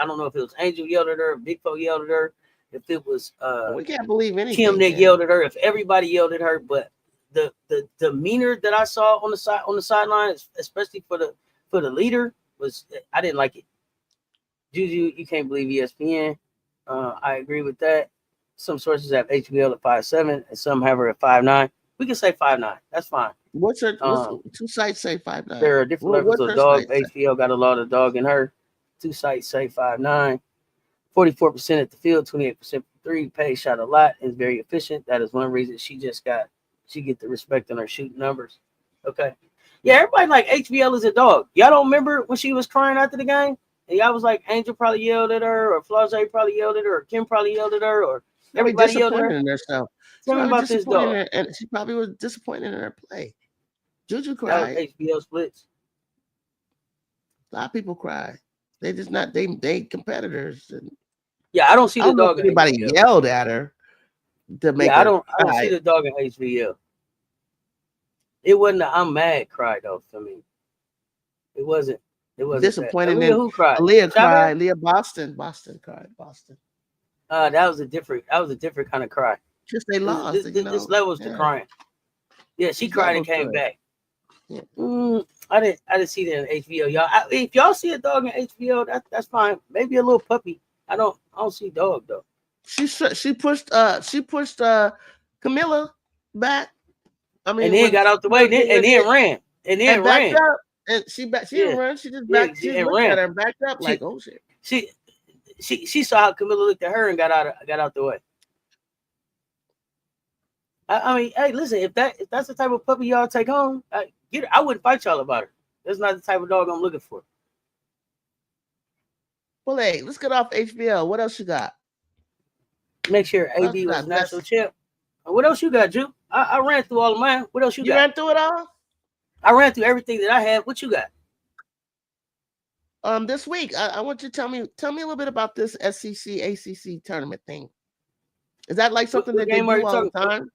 don't know if it was Angel yelled at her, Big Fo yelled at her, if it was we can't believe anything. Kim that yelled at her, if everybody yelled at her, but the demeanor that I saw on the sideline, especially for the leader, was I didn't like it. Juju, you can't believe ESPN. I agree with that. Some sources have HBL at 5'7" and some have her at 5'9". We can say 5'9". That's fine. What's two sites say 5'9"? There are different levels of dog. HBL got a lot of dog in her. Two sites say 5'9". 44% at the field, 28% from three. Paige shot a lot and is very efficient. That is one reason she get the respect on her shooting numbers. Okay. Yeah, everybody like HBL is a dog. Y'all don't remember when she was crying after the game? And y'all was like, Angel probably yelled at her, or Flau'jae probably yelled at her, or Kim probably yelled at her, or everybody yelled at her. In herself. Tell me about this dog. And she probably was disappointed in her play. Juju cried. That was HBL splits. A lot of people cry. They just not they competitors. And yeah, I don't see the dog. Anybody yelled at her to make. I don't see the dog in HBL. It wasn't I'm mad cry though for me. It wasn't disappointed. Who cried? Aaliyah cried. Leah Boston cried. Boston. That was a different kind of cry. Just they lost. This levels to crying. Yeah, she cried and came back. Yeah. I didn't see that in HBO, y'all. If y'all see a dog in HBO, that's fine. Maybe a little puppy. I don't see dog though. She pushed Camilla back. I mean, and then got out the way, and then ran, and then ran. Up, and she didn't run. She just backed. She just looked at her and backed up like, oh shit. She saw how Camilla looked at her and got out the way. I mean, hey, listen, if that's the type of puppy y'all take home, I wouldn't fight y'all about her. That's not the type of dog I'm looking for. Well, hey, let's get off HBL. What else you got? Make sure AD was national champ. What else you got, Drew? I ran through all of mine. What else you got? You ran through it all? I ran through everything that I had. What you got? This week, I want you to tell me a little bit about this SEC ACC tournament thing. Is that like something that they do all the time?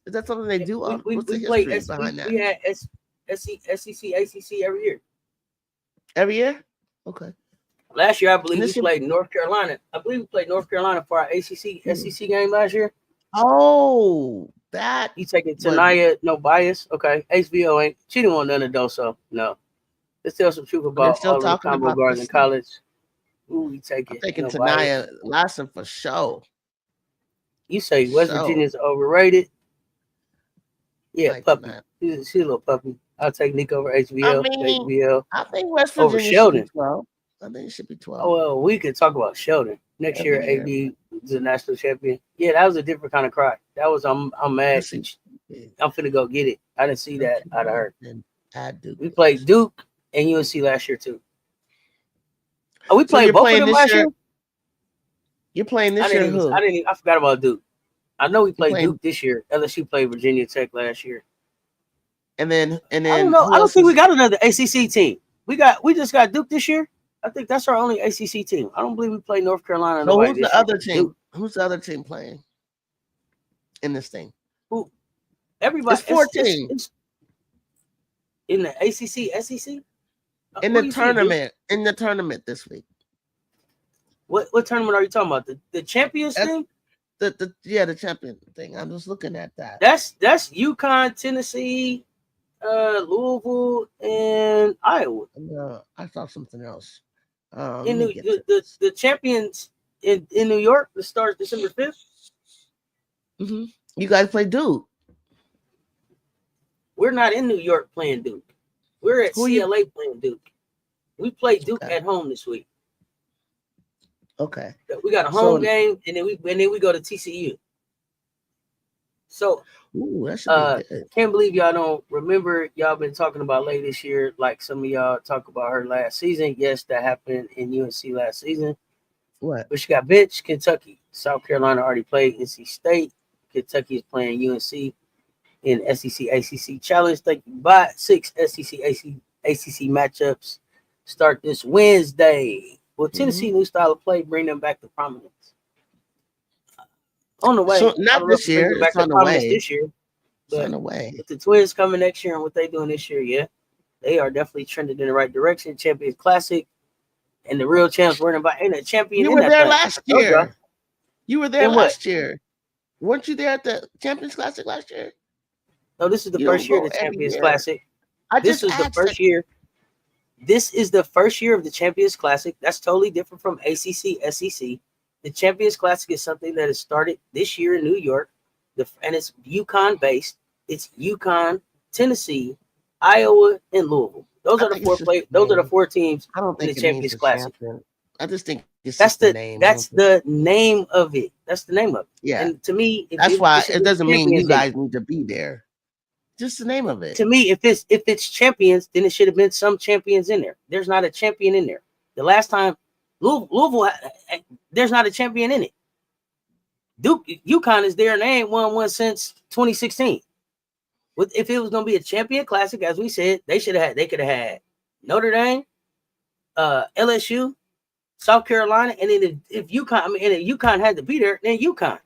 Is that something they do? We play behind that? We had SEC ACC every year. Every year? Okay. Last year, I believe we played North Carolina. I believe we played North Carolina for our ACC SEC game last year. Oh, that. You taking Tanaya, no bias. Okay. HBO ain't. She didn't want none of those, so no. Let's tell some truth about all the combo guards in college. Ooh, we take it. I'm taking Tanaya Larson for show. You say West Virginia's overrated? Yeah, like puppy. She's a little puppy. I'll take Nick over HBL. I think West Virginia over Sheldon. Should be 12. I think it should be 12. Oh, well, we could talk about Sheldon. Next year, AD is a national champion. Yeah, that was a different kind of cry. That was, I'm mad. I'm finna go get it. I didn't see that out of her. We played Duke and UNC last year, too. Oh, we played both of them last year? You're playing this year who? I forgot about Duke. I know we played Duke this year. LSU played Virginia Tech last year. And then I don't know. I don't think we got another ACC team. We just got Duke this year. I think that's our only ACC team. I don't believe we played North Carolina. So who's the other team? Duke. Who's the other team playing in this thing? Who? Everybody. It's 14 in the ACC, SEC. In the tournament. In the tournament this week. What tournament are you talking about? The Champions thing? The champion thing. I'm just looking at that. That's UConn, Tennessee, Louisville, and Iowa. No, I saw something else. In the champions in New York, that starts December 5th. Mm-hmm. You guys play Duke. We're not in New York playing Duke. We're at CLA playing Duke. We play Duke at home this week. Okay. We got a home game, and then we go to TCU. So Ooh, that should be good. can't believe y'all don't remember. Y'all been talking about Lay this year, like some of y'all talk about her last season. Yes, that happened in UNC last season. What? But she got benched. Kentucky, South Carolina already played NC State. Kentucky is playing UNC in SEC ACC Challenge. Thank you. Bye. 6 SEC ACC matchups start this Wednesday. Will Tennessee new style of play bring them back to prominence? On the way. So I not don't know if this it brings year. them back It's to on the prominence way. this year. It's But on the way. with the Twins coming next year and what they doing this year, yeah, they are definitely trending in the right direction. Champions Classic and the real champs worrying about ain't a champion You in were that there thing. last I told y'all. year. You were there In what? last year. Weren't you there at the Champions Classic last year? No, this is the You first don't year of go the every Champions year. Classic. I This just is the asked first year. This is the first year of the Champions Classic. That's totally different from ACC, SEC. The Champions Classic is something that has started this year in New York, and it's UConn based. It's UConn, Tennessee, Iowa, and Louisville. Those are the four Those are the four teams I don't in the think it means Champions the Classic. champion. I just think it's That's just the the name. that's the name of it. That's the name of it. Yeah. And to me, That's why it doesn't mean you champions guys need to be there. Just the name of it. to me, if it's champions, then it should have been some champions in there. There's not a champion in there. The last time Louisville, there's not a champion in it. UConn is there and they ain't won one since 2016. If it was gonna be a champion classic, as we said, they could have had Notre Dame, LSU, South Carolina, and then if UConn had to be there, then UConn.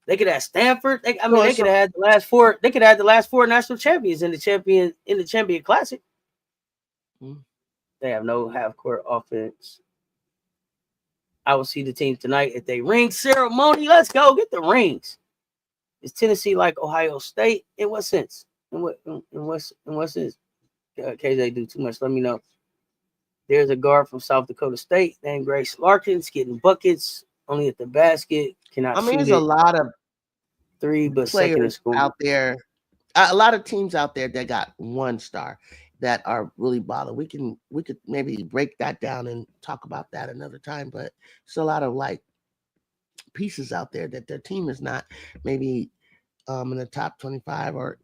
They could have Stanford. They could have had the last four. They could have had the last four national champions in the champion classic. They have no half court offense. I will see the team tonight at the ring ceremony. Let's go get the rings. Is Tennessee like Ohio State? In what sense? In what sense? KJ do too much. Let me know. There's a guard from South Dakota State named Grace Larkins getting buckets only at the basket. Cannot shoot there's it. A lot of three, but second in school out there. A lot of teams out there that got one star that are really bothered. We could maybe break that down and talk about that another time. But it's a lot of like pieces out there that their team is not maybe in the top 25 or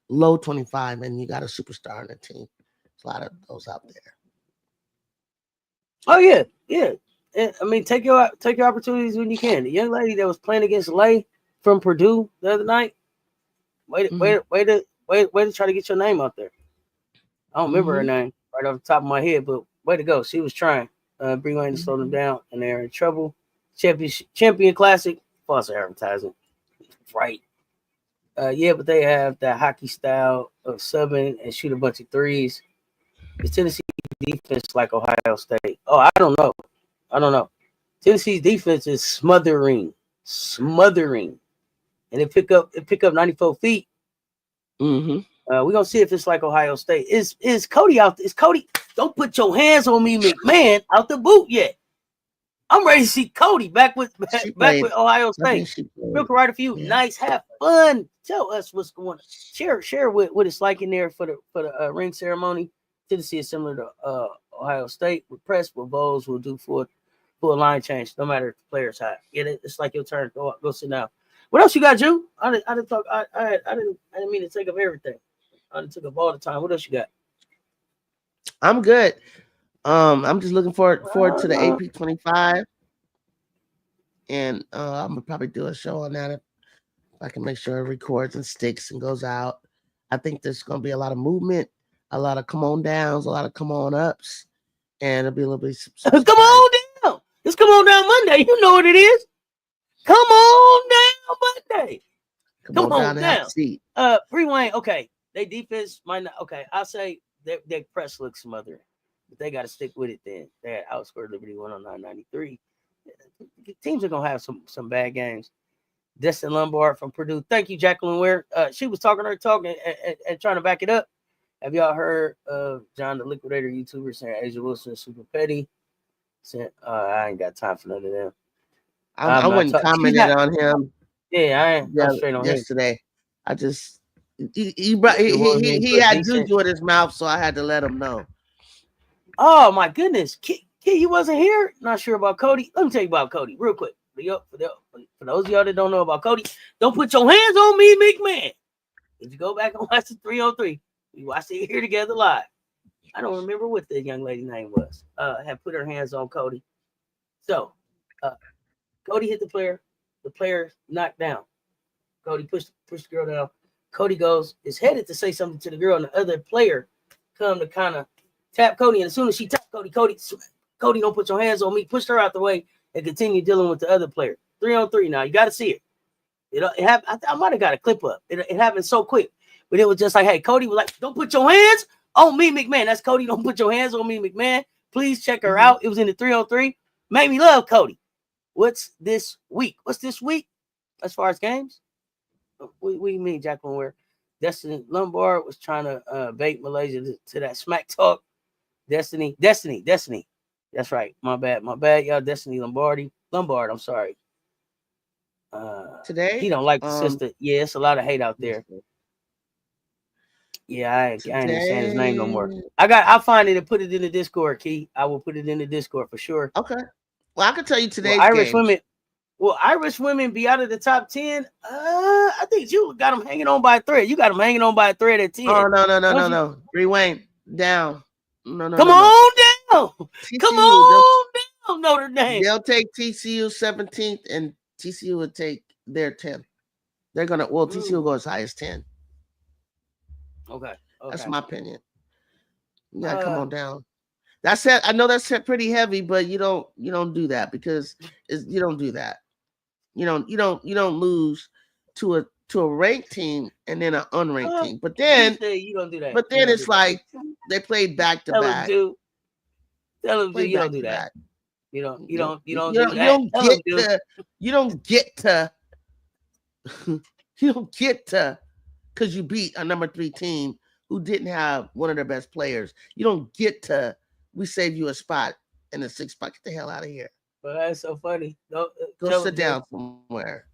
low 25, and you got a superstar on the team. There's a lot of those out there. Oh yeah. I mean, take your opportunities when you can. The young lady that was playing against Lay from Purdue the other night. Way to try to get your name out there. I don't remember her name right off the top of my head, but way to go. She was trying. Bring Lane to slow them down, and they're in trouble. Champion Classic, false advertising. Right. But they have that hockey style of subbing and shoot a bunch of threes. The Tennessee defense like Ohio State. Oh, I don't know. Tennessee's defense is smothering, and it pick up 94 feet. We're gonna see if it's like Ohio State. Is Cody out? Is Cody? Don't put your hands on me, McMahon, out the boot yet. I'm ready to see Cody back with Ohio State. We'll write a few nice, have fun. Tell us what's going on. Share what it's like in there for the ring ceremony. Tennessee is similar to Ohio State. With press, with Vols, we'll do full line change, no matter if the player's hot. Get it? It's like your turn. Go sit down. What else you got, Drew? I didn't talk. I didn't mean to take up everything. I took up all the time. What else you got? I'm good. I'm just looking forward to the AP 25, and I'm gonna probably do a show on that if I can make sure it records and sticks and goes out. I think there's gonna be a lot of movement, a lot of come on downs, a lot of come on ups, and it'll be a little bit. Come on down. Let's come on down Monday. You know what it is. Come on down Monday. Come on down. Free Wayne. Okay, they defense might not. Okay, I'll say their press looks smothering, but they got to stick with it. Then they had outscored Liberty 109-93. Teams are gonna have some bad games. Destin Lombard from Purdue. Thank you, Jacqueline Ware. She was talking her talk and trying to back it up. Have y'all heard of John the Liquidator YouTuber saying Asia Wilson is super petty? Said, I ain't got time for none of them. I wouldn't comment on him. Yeah, I ain't. Yeah, straight on yesterday. I just he had juju in his mouth, so I had to let him know. Oh my goodness, Key, you wasn't here. Not sure about Cody. Let me tell you about Cody real quick. For those of y'all that don't know about Cody, don't put your hands on me, McMahon. If you go back and watch the 3-on-3, we watched it here together live. I don't remember what the young lady's name was. Had put her hands on Cody. So, Cody hit the player knocked down. Cody pushed the girl down. Cody is headed to say something to the girl, and the other player come to kind of tap Cody. And as soon as she tapped Cody, don't put your hands on me, pushed her out the way, and continue dealing with the other player. 3-on-3 now. You got to see it. I might have got a clip up. It happened so quick. But it was just like, hey, Cody was like, don't put your hands on me, McMahon. That's Cody. Don't put your hands on me, McMahon. Please check her out. It was in the 3-on-3. Made me love Cody. What's this week? As far as games? We mean Jacqueline Ware. Destiny Lombard was trying to bait Malaysia to that smack talk. Destiny. That's right. My bad, y'all. Destiny Lombard. I'm sorry. Today he don't like the sister. Yeah, it's a lot of hate out there. Yeah, I ain't even saying his name no more. I'll find it and put it in the Discord, Key. I will put it in the Discord for sure. Okay. Well, I can tell you today's Irish women. Will Irish women be out of the top 10? I think you got them hanging on by a thread. You got them hanging on by a thread at 10. Oh, no. Rewind down. No. Come on down. Come on down, Notre Dame. They'll take TCU 17th, and TCU would take their 10th. They're going to, TCU will go as high as 10. Okay. That's my opinion. You gotta come on down. That's it. I know that's pretty heavy, but you don't do that because you don't do that. You don't lose to a ranked team and then an unranked team. But then you don't do that. But then it's like they played back to back. Tell them you don't do that. You don't get to because you beat a number 3 team who didn't have one of their best players. You don't get to, we save you a spot in the 6th spot. Get the hell out of here. Well, that's so funny. Go sit down somewhere.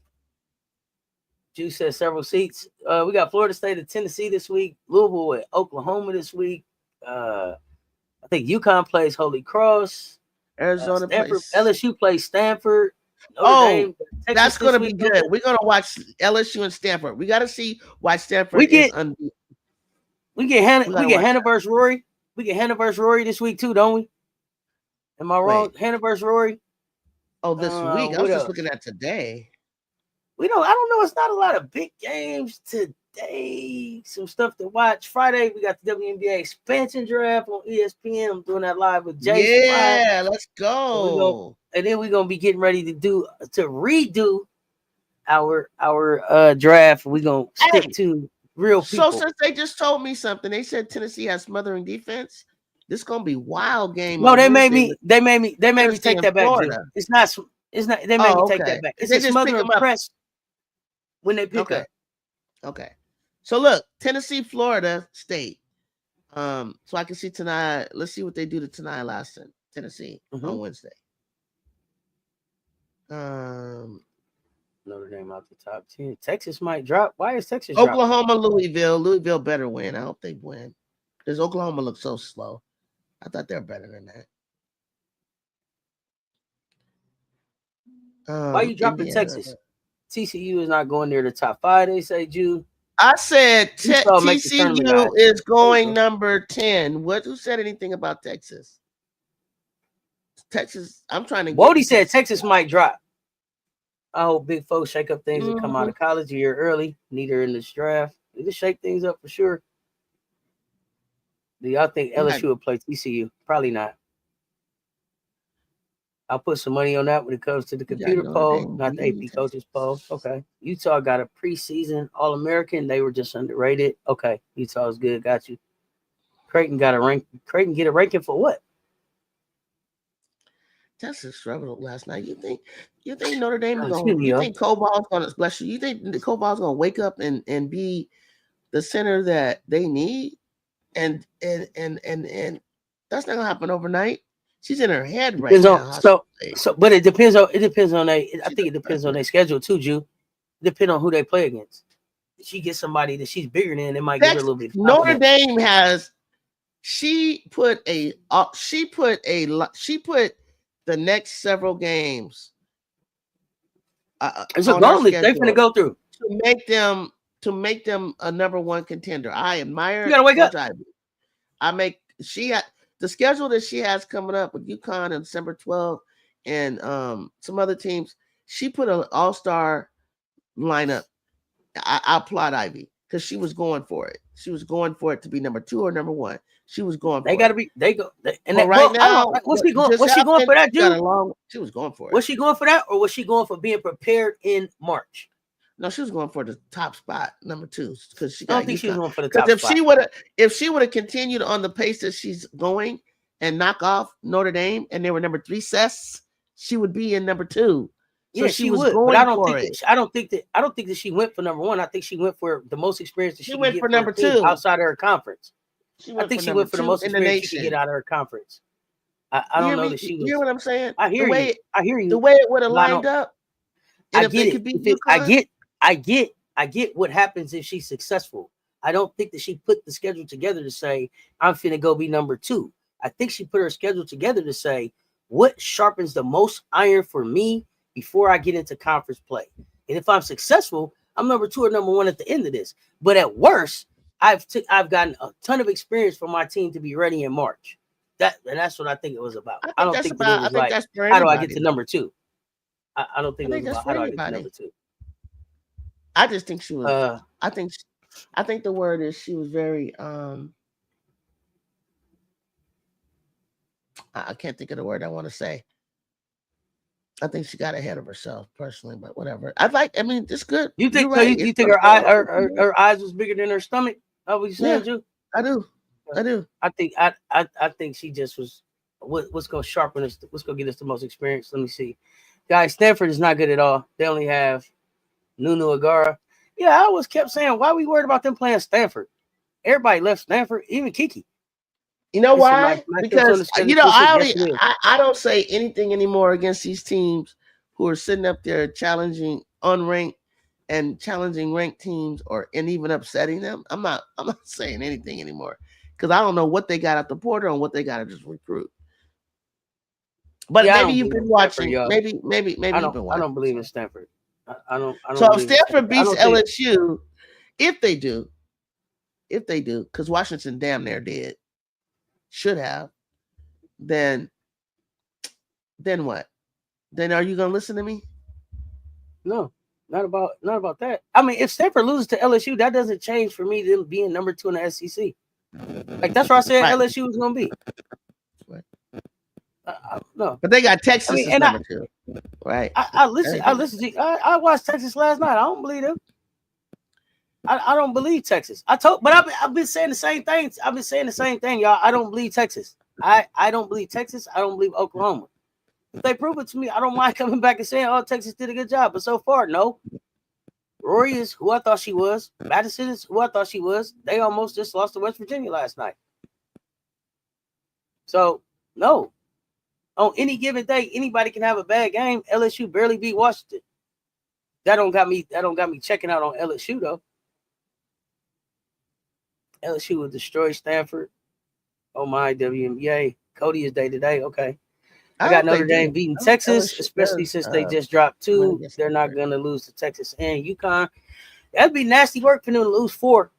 Juice says several seats. We got Florida State and Tennessee this week. Louisville at Oklahoma this week. I think UConn plays Holy Cross. Arizona plays. LSU plays Stanford. Dame, that's going to be good. We're going to watch LSU and Stanford. We got to see why Stanford is unbeaten. We get Hannah versus Rory. We get Hannah versus Rory this week too, don't we? Am I wrong? Hannah versus Rory. Oh, this week. I was just looking at today. I don't know. It's not a lot of big games today. Some stuff to watch. Friday, we got the WNBA expansion draft on ESPN. I'm doing that live with Jay. Yeah, let's go. And then we're gonna be getting ready to redo our draft. We're gonna stick to real people. So since they just told me something, they said Tennessee has smothering defense. This is gonna be wild game. No, they made me take that back. Dude. It's not. They made me take that back. It's a smothering press when they pick up. Okay. So look, Tennessee, Florida State. So I can see tonight. Let's see what they do to tonight. Last in Tennessee on Wednesday. Notre Dame out the top 10. Texas might drop. Why is Texas Oklahoma, Louisville. Louisville better win. I hope they win. Because Oklahoma looks so slow. I thought they're better than that. Why you dropping Texas? TCU is not going near the top 5. They say, Jude. I said TCU is going number 10. Who said anything about Texas? Texas, I'm trying to. Wody said Texas might drop. I hope big folks shake up things and come out of college a year early. Neither in this draft. They just shake things up for sure. Do y'all think LSU will play TCU? Probably not. I'll put some money on that when it comes to the computer poll, not the AP coaches poll. Okay. Utah got a preseason All-American. They were just underrated. Okay. Utah's good. Got you. Creighton got a rank. Creighton get a ranking for what? Texas struggled last night. You think Notre Dame is going? You think Cobal's going to bless you? You think Cobal's going to wake up and be the center that they need? And that's not going to happen overnight. She's in her head right now. But it depends on I think it depends on their schedule too, Jew. Depend on who they play against. If she gets somebody that she's bigger than, it might get her a little bit. Notre Dame has. She put the next several games It's a gauntlet they're going to go through to make them a number one contender. I admire. You got to wake up. The schedule that she has coming up with UConn on December 12th and some other teams. She put an all-star lineup. I applaud Ivy because she was going for it. She was going for it to be number 2 or number 1. She was going. They got to be. They go. And right now, what's she going? What's she going for that, dude? She was going for it. Was she going for that, or was she going for being prepared in March? No, she was going for the top spot, number 2, because she. I don't think she was going for the top spot. If she would have continued on the pace that she's going and knock off Notre Dame, and they were number 3 sets, she would be in number 2. So yeah, she was would. Going but I don't think that she went for number 1. I think she went for the most experience that she went for number 2 outside of her conference. I think she went for the most experience she could get out of her conference. I don't know that she was. You hear what I'm saying? I hear you. I hear you. The way it would have lined up. I get it. I get what happens if she's successful. I don't think that she put the schedule together to say, I'm finna go be number 2. I think she put her schedule together to say, what sharpens the most iron for me before I get into conference play? And if I'm successful, I'm number 2 or number 1 at the end of this. But at worst, I've gotten a ton of experience for my team to be ready in March. That's what I think it was about. I don't think that it was like, how do I get to number 2? I don't think it was about how do I get to number 2. I just think she was. I think the word is she was very. I can't think of the word I want to say. I think she got ahead of herself personally, but whatever. I mean, it's good. You think? Right. You think her eyes was bigger than her stomach? How was you saying, Drew? I do. I think she just was. What's going to sharpen us? What's going to get us the most experience? Let me see. Guys, Stanford is not good at all. They only have Nunu Agara. Yeah, I always kept saying, why are we worried about them playing Stanford? Everybody left Stanford, even Kiki. You know why? Because I don't say anything anymore against these teams who are sitting up there challenging unranked and challenging ranked teams and even upsetting them. I'm not saying anything anymore because I don't know what they got at the portal and what they got to just recruit. But maybe you've been watching. Maybe you've been watching. I don't believe in Stanford. I don't. So if Stanford beats LSU, if they do, because Washington damn near did, should have, then what? Then are you gonna listen to me? No, not about that. I mean, if Stanford loses to LSU, that doesn't change for me them being number 2 in the SEC. Like that's where I said LSU was gonna be. Right. No, but they got Texas as number 2, right? I watched Texas last night. I don't believe them. I don't believe Texas. I've been saying the same thing. I've been saying the same thing, y'all. I don't believe Texas. I don't believe Texas. I don't believe Oklahoma. If they prove it to me, I don't mind coming back and saying, "Oh, Texas did a good job." But so far, no. Rory is who I thought she was. Madison is who I thought she was. They almost just lost to West Virginia last night. So no. On any given day, anybody can have a bad game. LSU barely beat Washington. That don't got me checking out on LSU though. LSU will destroy Stanford. Oh my WNBA. Cody is day to day. Okay. I got Notre Dame beating Texas, especially since they just dropped 2. They're not going to lose to Texas and UConn. That'd be nasty work for them to lose 4.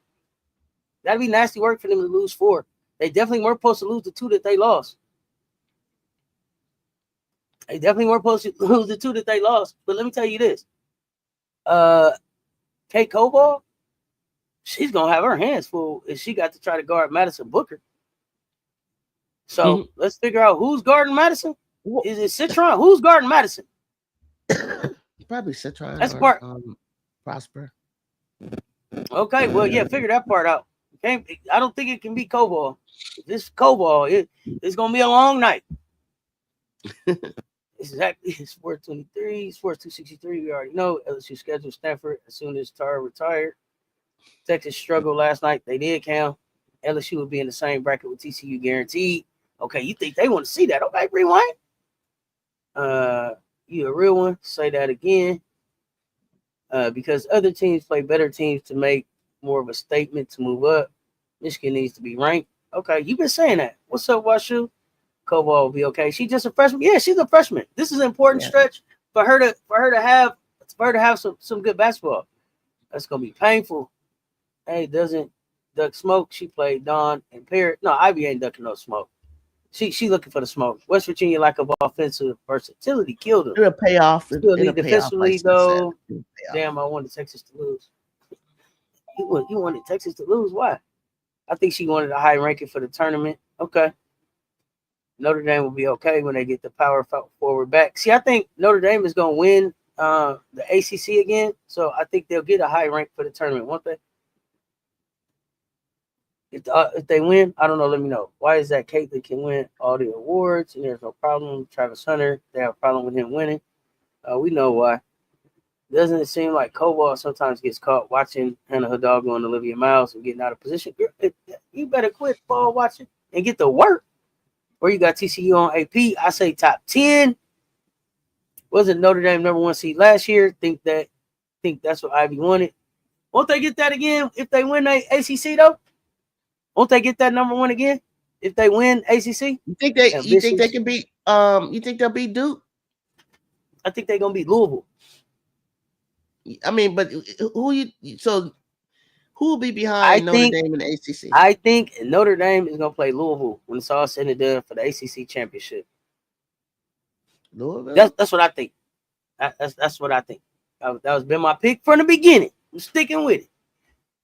That'd be nasty work for them to lose 4. They definitely weren't supposed to lose the 2 that they lost. They definitely weren't supposed to lose the 2 that they lost. But let me tell you this. Kate Koval, she's going to have her hands full if she got to try to guard Madison Booker. So let's figure out who's guarding Madison. Is it Citron? Who's guarding Madison? Probably Citron. That's part. Prosper. Okay, well, yeah, figure that part out. I don't think it can be Koval. If it's Koval, it's going to be a long night. It's 423, Sports 263. We already know LSU scheduled Stanford as soon as Tara retired. Texas struggled last night. They did count. LSU will be in the same bracket with TCU guaranteed. Okay, you think they want to see that? Okay, rewind. You a real one? Say that again. Because other teams play better teams to make more of a statement to move up. Michigan needs to be ranked. Okay, you've been saying that. What's up, Washu? Koval will be okay. She's just a freshman. Yeah, she's a freshman. This is an important stretch for her to have for her to have some good basketball. That's gonna be painful. Hey, doesn't duck smoke. She played Dawn and Parrot. No, Ivy ain't ducking no smoke. She looking for the smoke. West Virginia lack of offensive versatility killed them. It'll pay off. Still It'll lead pay off, defensively like though. Damn, I wanted Texas to lose. You wanted Texas to lose? Why? I think she wanted a high ranking for the tournament. Okay. Notre Dame will be okay when they get the power forward back. See, I think Notre Dame is going to win the ACC again, so I think they'll get a high rank for the tournament, won't they? If they win, I don't know. Let me know. Why is that Caitlin can win all the awards and there's no problem? Travis Hunter, they have a problem with him winning. We know why. Doesn't it seem like Koval sometimes gets caught watching Hannah Hidalgo and Olivia Miles and getting out of position? You better quit ball watching and get to work. Or you got TCU on AP. I say top 10. Wasn't Notre Dame number 1 seed last year? Think that's what Ivy wanted. Won't they get that again if they win the ACC though? Won't they get that number 1 again if they win ACC? You think they can beat? You think they'll beat Duke? I think they're gonna beat Louisville. I mean, but who will be behind Notre Dame in the ACC? I think Notre Dame is gonna play Louisville when it's all said and done for the ACC championship. Louisville. That's what I think. That's what I think. That was been my pick from the beginning. I'm sticking with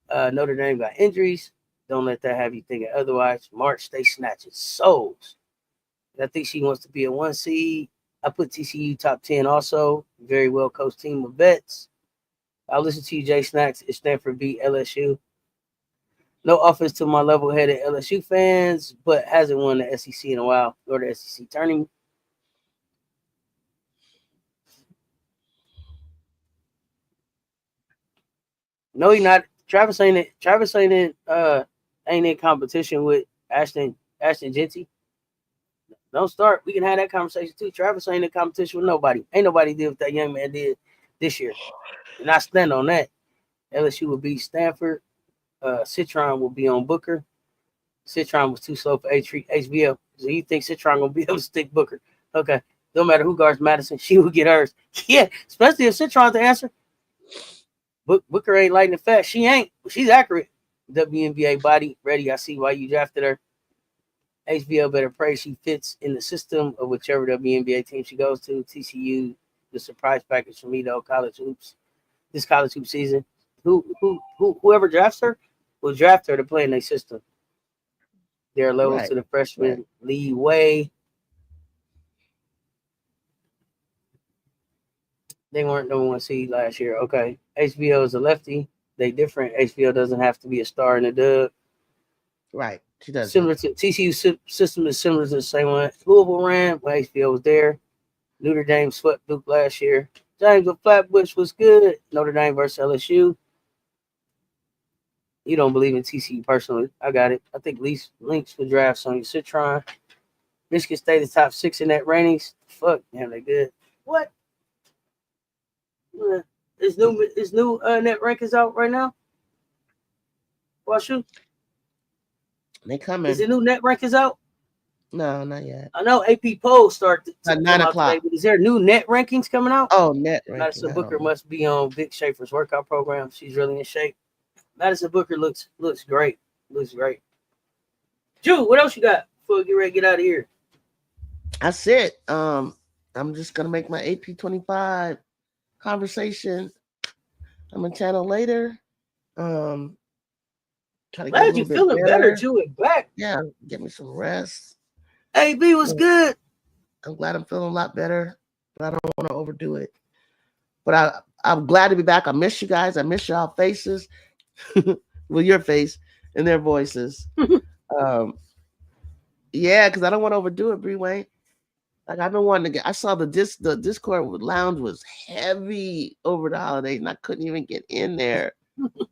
it. Notre Dame got injuries. Don't let that have you thinking otherwise. March, they snatching souls. I think she wants to be a 1 seed. I put TCU top 10 also. Very well coached team of vets. I'll listen to you, Jay Snacks. It's Stanford beat LSU. No offense to my level-headed LSU fans, but hasn't won the SEC in a while, or the SEC tournament. No, you're not. Travis ain't in competition with Ashton Genty. Don't start. We can have that conversation too. Travis ain't in competition with nobody. Ain't nobody did what that young man did this year. And I stand on that. LSU will beat Stanford. Citron will be on Booker. Citron was too slow for HBO. So you think Citron gonna be able to stick Booker? Okay. No matter who guards Madison, she will get hers. Yeah, especially if Citron's the answer. Booker ain't lightning fast. She ain't. She's accurate. WNBA body ready. I see why you drafted her. HBO better pray she fits in the system of whichever WNBA team she goes to. TCU, the surprise package for me though. College hoops. This college hoop season. Whoever drafts her will draft her to play in their system. There are levels to the freshman Lee Way. They weren't number 1 seed last year. Okay. HBO is a lefty. They different. HBO doesn't have to be a star in the dub. Right. She does. Similar to TCU system is similar to the same one Louisville ran when HBO was there. Notre Dame swept Duke last year. James of Flatbush was good. Notre Dame versus LSU. You don't believe in TCU personally. I got it. I think links would draft Sonya Citron. Michigan State is top 6 in net ratings. Fuck, damn, they good. What? Is new net rankings out right now? Washu? They coming. Is the new net rankings out? No, not yet. I know AP polls start at 9 o'clock. Today, but is there new net rankings coming out? Oh, net rankings. Madison Booker must be on Vic Schaefer's workout program. She's really in shape. Madison Booker looks great. Looks great. Drew, what else you got before we get ready to get out of here? That's it. I'm just gonna make my AP 25 conversation. I'm gonna channel later. Glad you feeling better, Drew, and back. Yeah, get me some rest. AB was good. I'm glad I'm feeling a lot better, but I don't want to overdo it. But I'm glad to be back. I miss you guys. I miss y'all faces. Well, your face and their voices. Yeah, because I don't want to overdo it, Bree Wayne. Like I've been wanting to get. I saw the Discord lounge was heavy over the holidays, and I couldn't even get in there.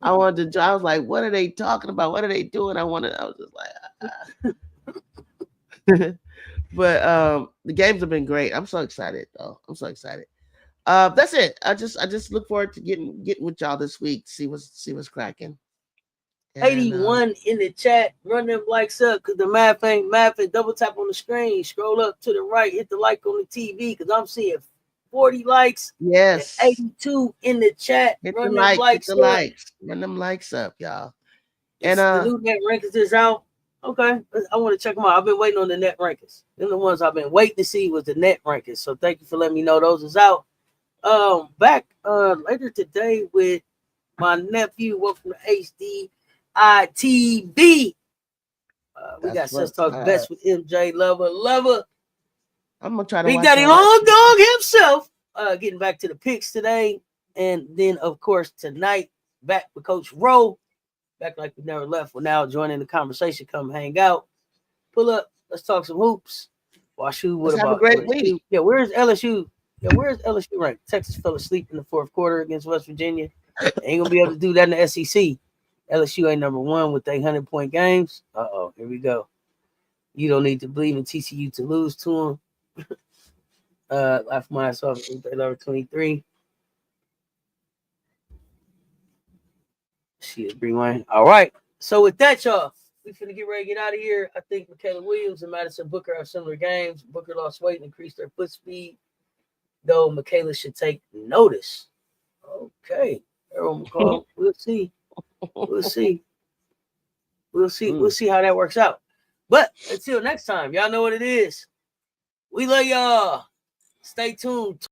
I wanted to. I was like, "What are they talking about? What are they doing?" I was just like, But the games have been great. I'm so excited, though. I'm so excited. That's it. I just look forward to getting with y'all this week. See what's cracking. 81 in the chat. Run them likes up because the math ain't math. Double tap on the screen. Scroll up to the right. Hit the like on the TV because I'm seeing 40 likes. Yes. 82 in the chat. Hit Run the them likes. Hit the up. likes. Run them likes up, y'all. And the new net rankings is out. Okay, I want to check them out. I've been waiting on the net rankings. Them the ones I've been waiting to see was the net rankings. So thank you for letting me know those is out. Back later today with my nephew. Welcome to HDITV. We got Sus Talk Best with MJ Lover. I'm gonna try to Big watch Daddy Long Dog himself. Getting back to the picks today, and then of course tonight back with Coach Rowe. Back like we never left. We're now joining the conversation. Come hang out. Pull up. Let's talk some hoops. WashU, what about have a great LSU? week. Yeah, where's LSU? Yeah, where's LSU ranked? Texas fell asleep in the fourth quarter against West Virginia. Ain't gonna be able to do that in the SEC. LSU ain't number one with 800-point games. Here we go. You don't need to believe in TCU to lose to them. Last my ass off number 23. Shit, bring one. All right. So with that, y'all, we finna get ready to get out of here. I think Michaela Williams and Madison Booker have similar games. Booker lost weight and increased their foot speed, though Michaela should take notice. Okay. We'll see. We'll see. We'll see how that works out. But until next time, y'all know what it is. We love y'all. Stay tuned.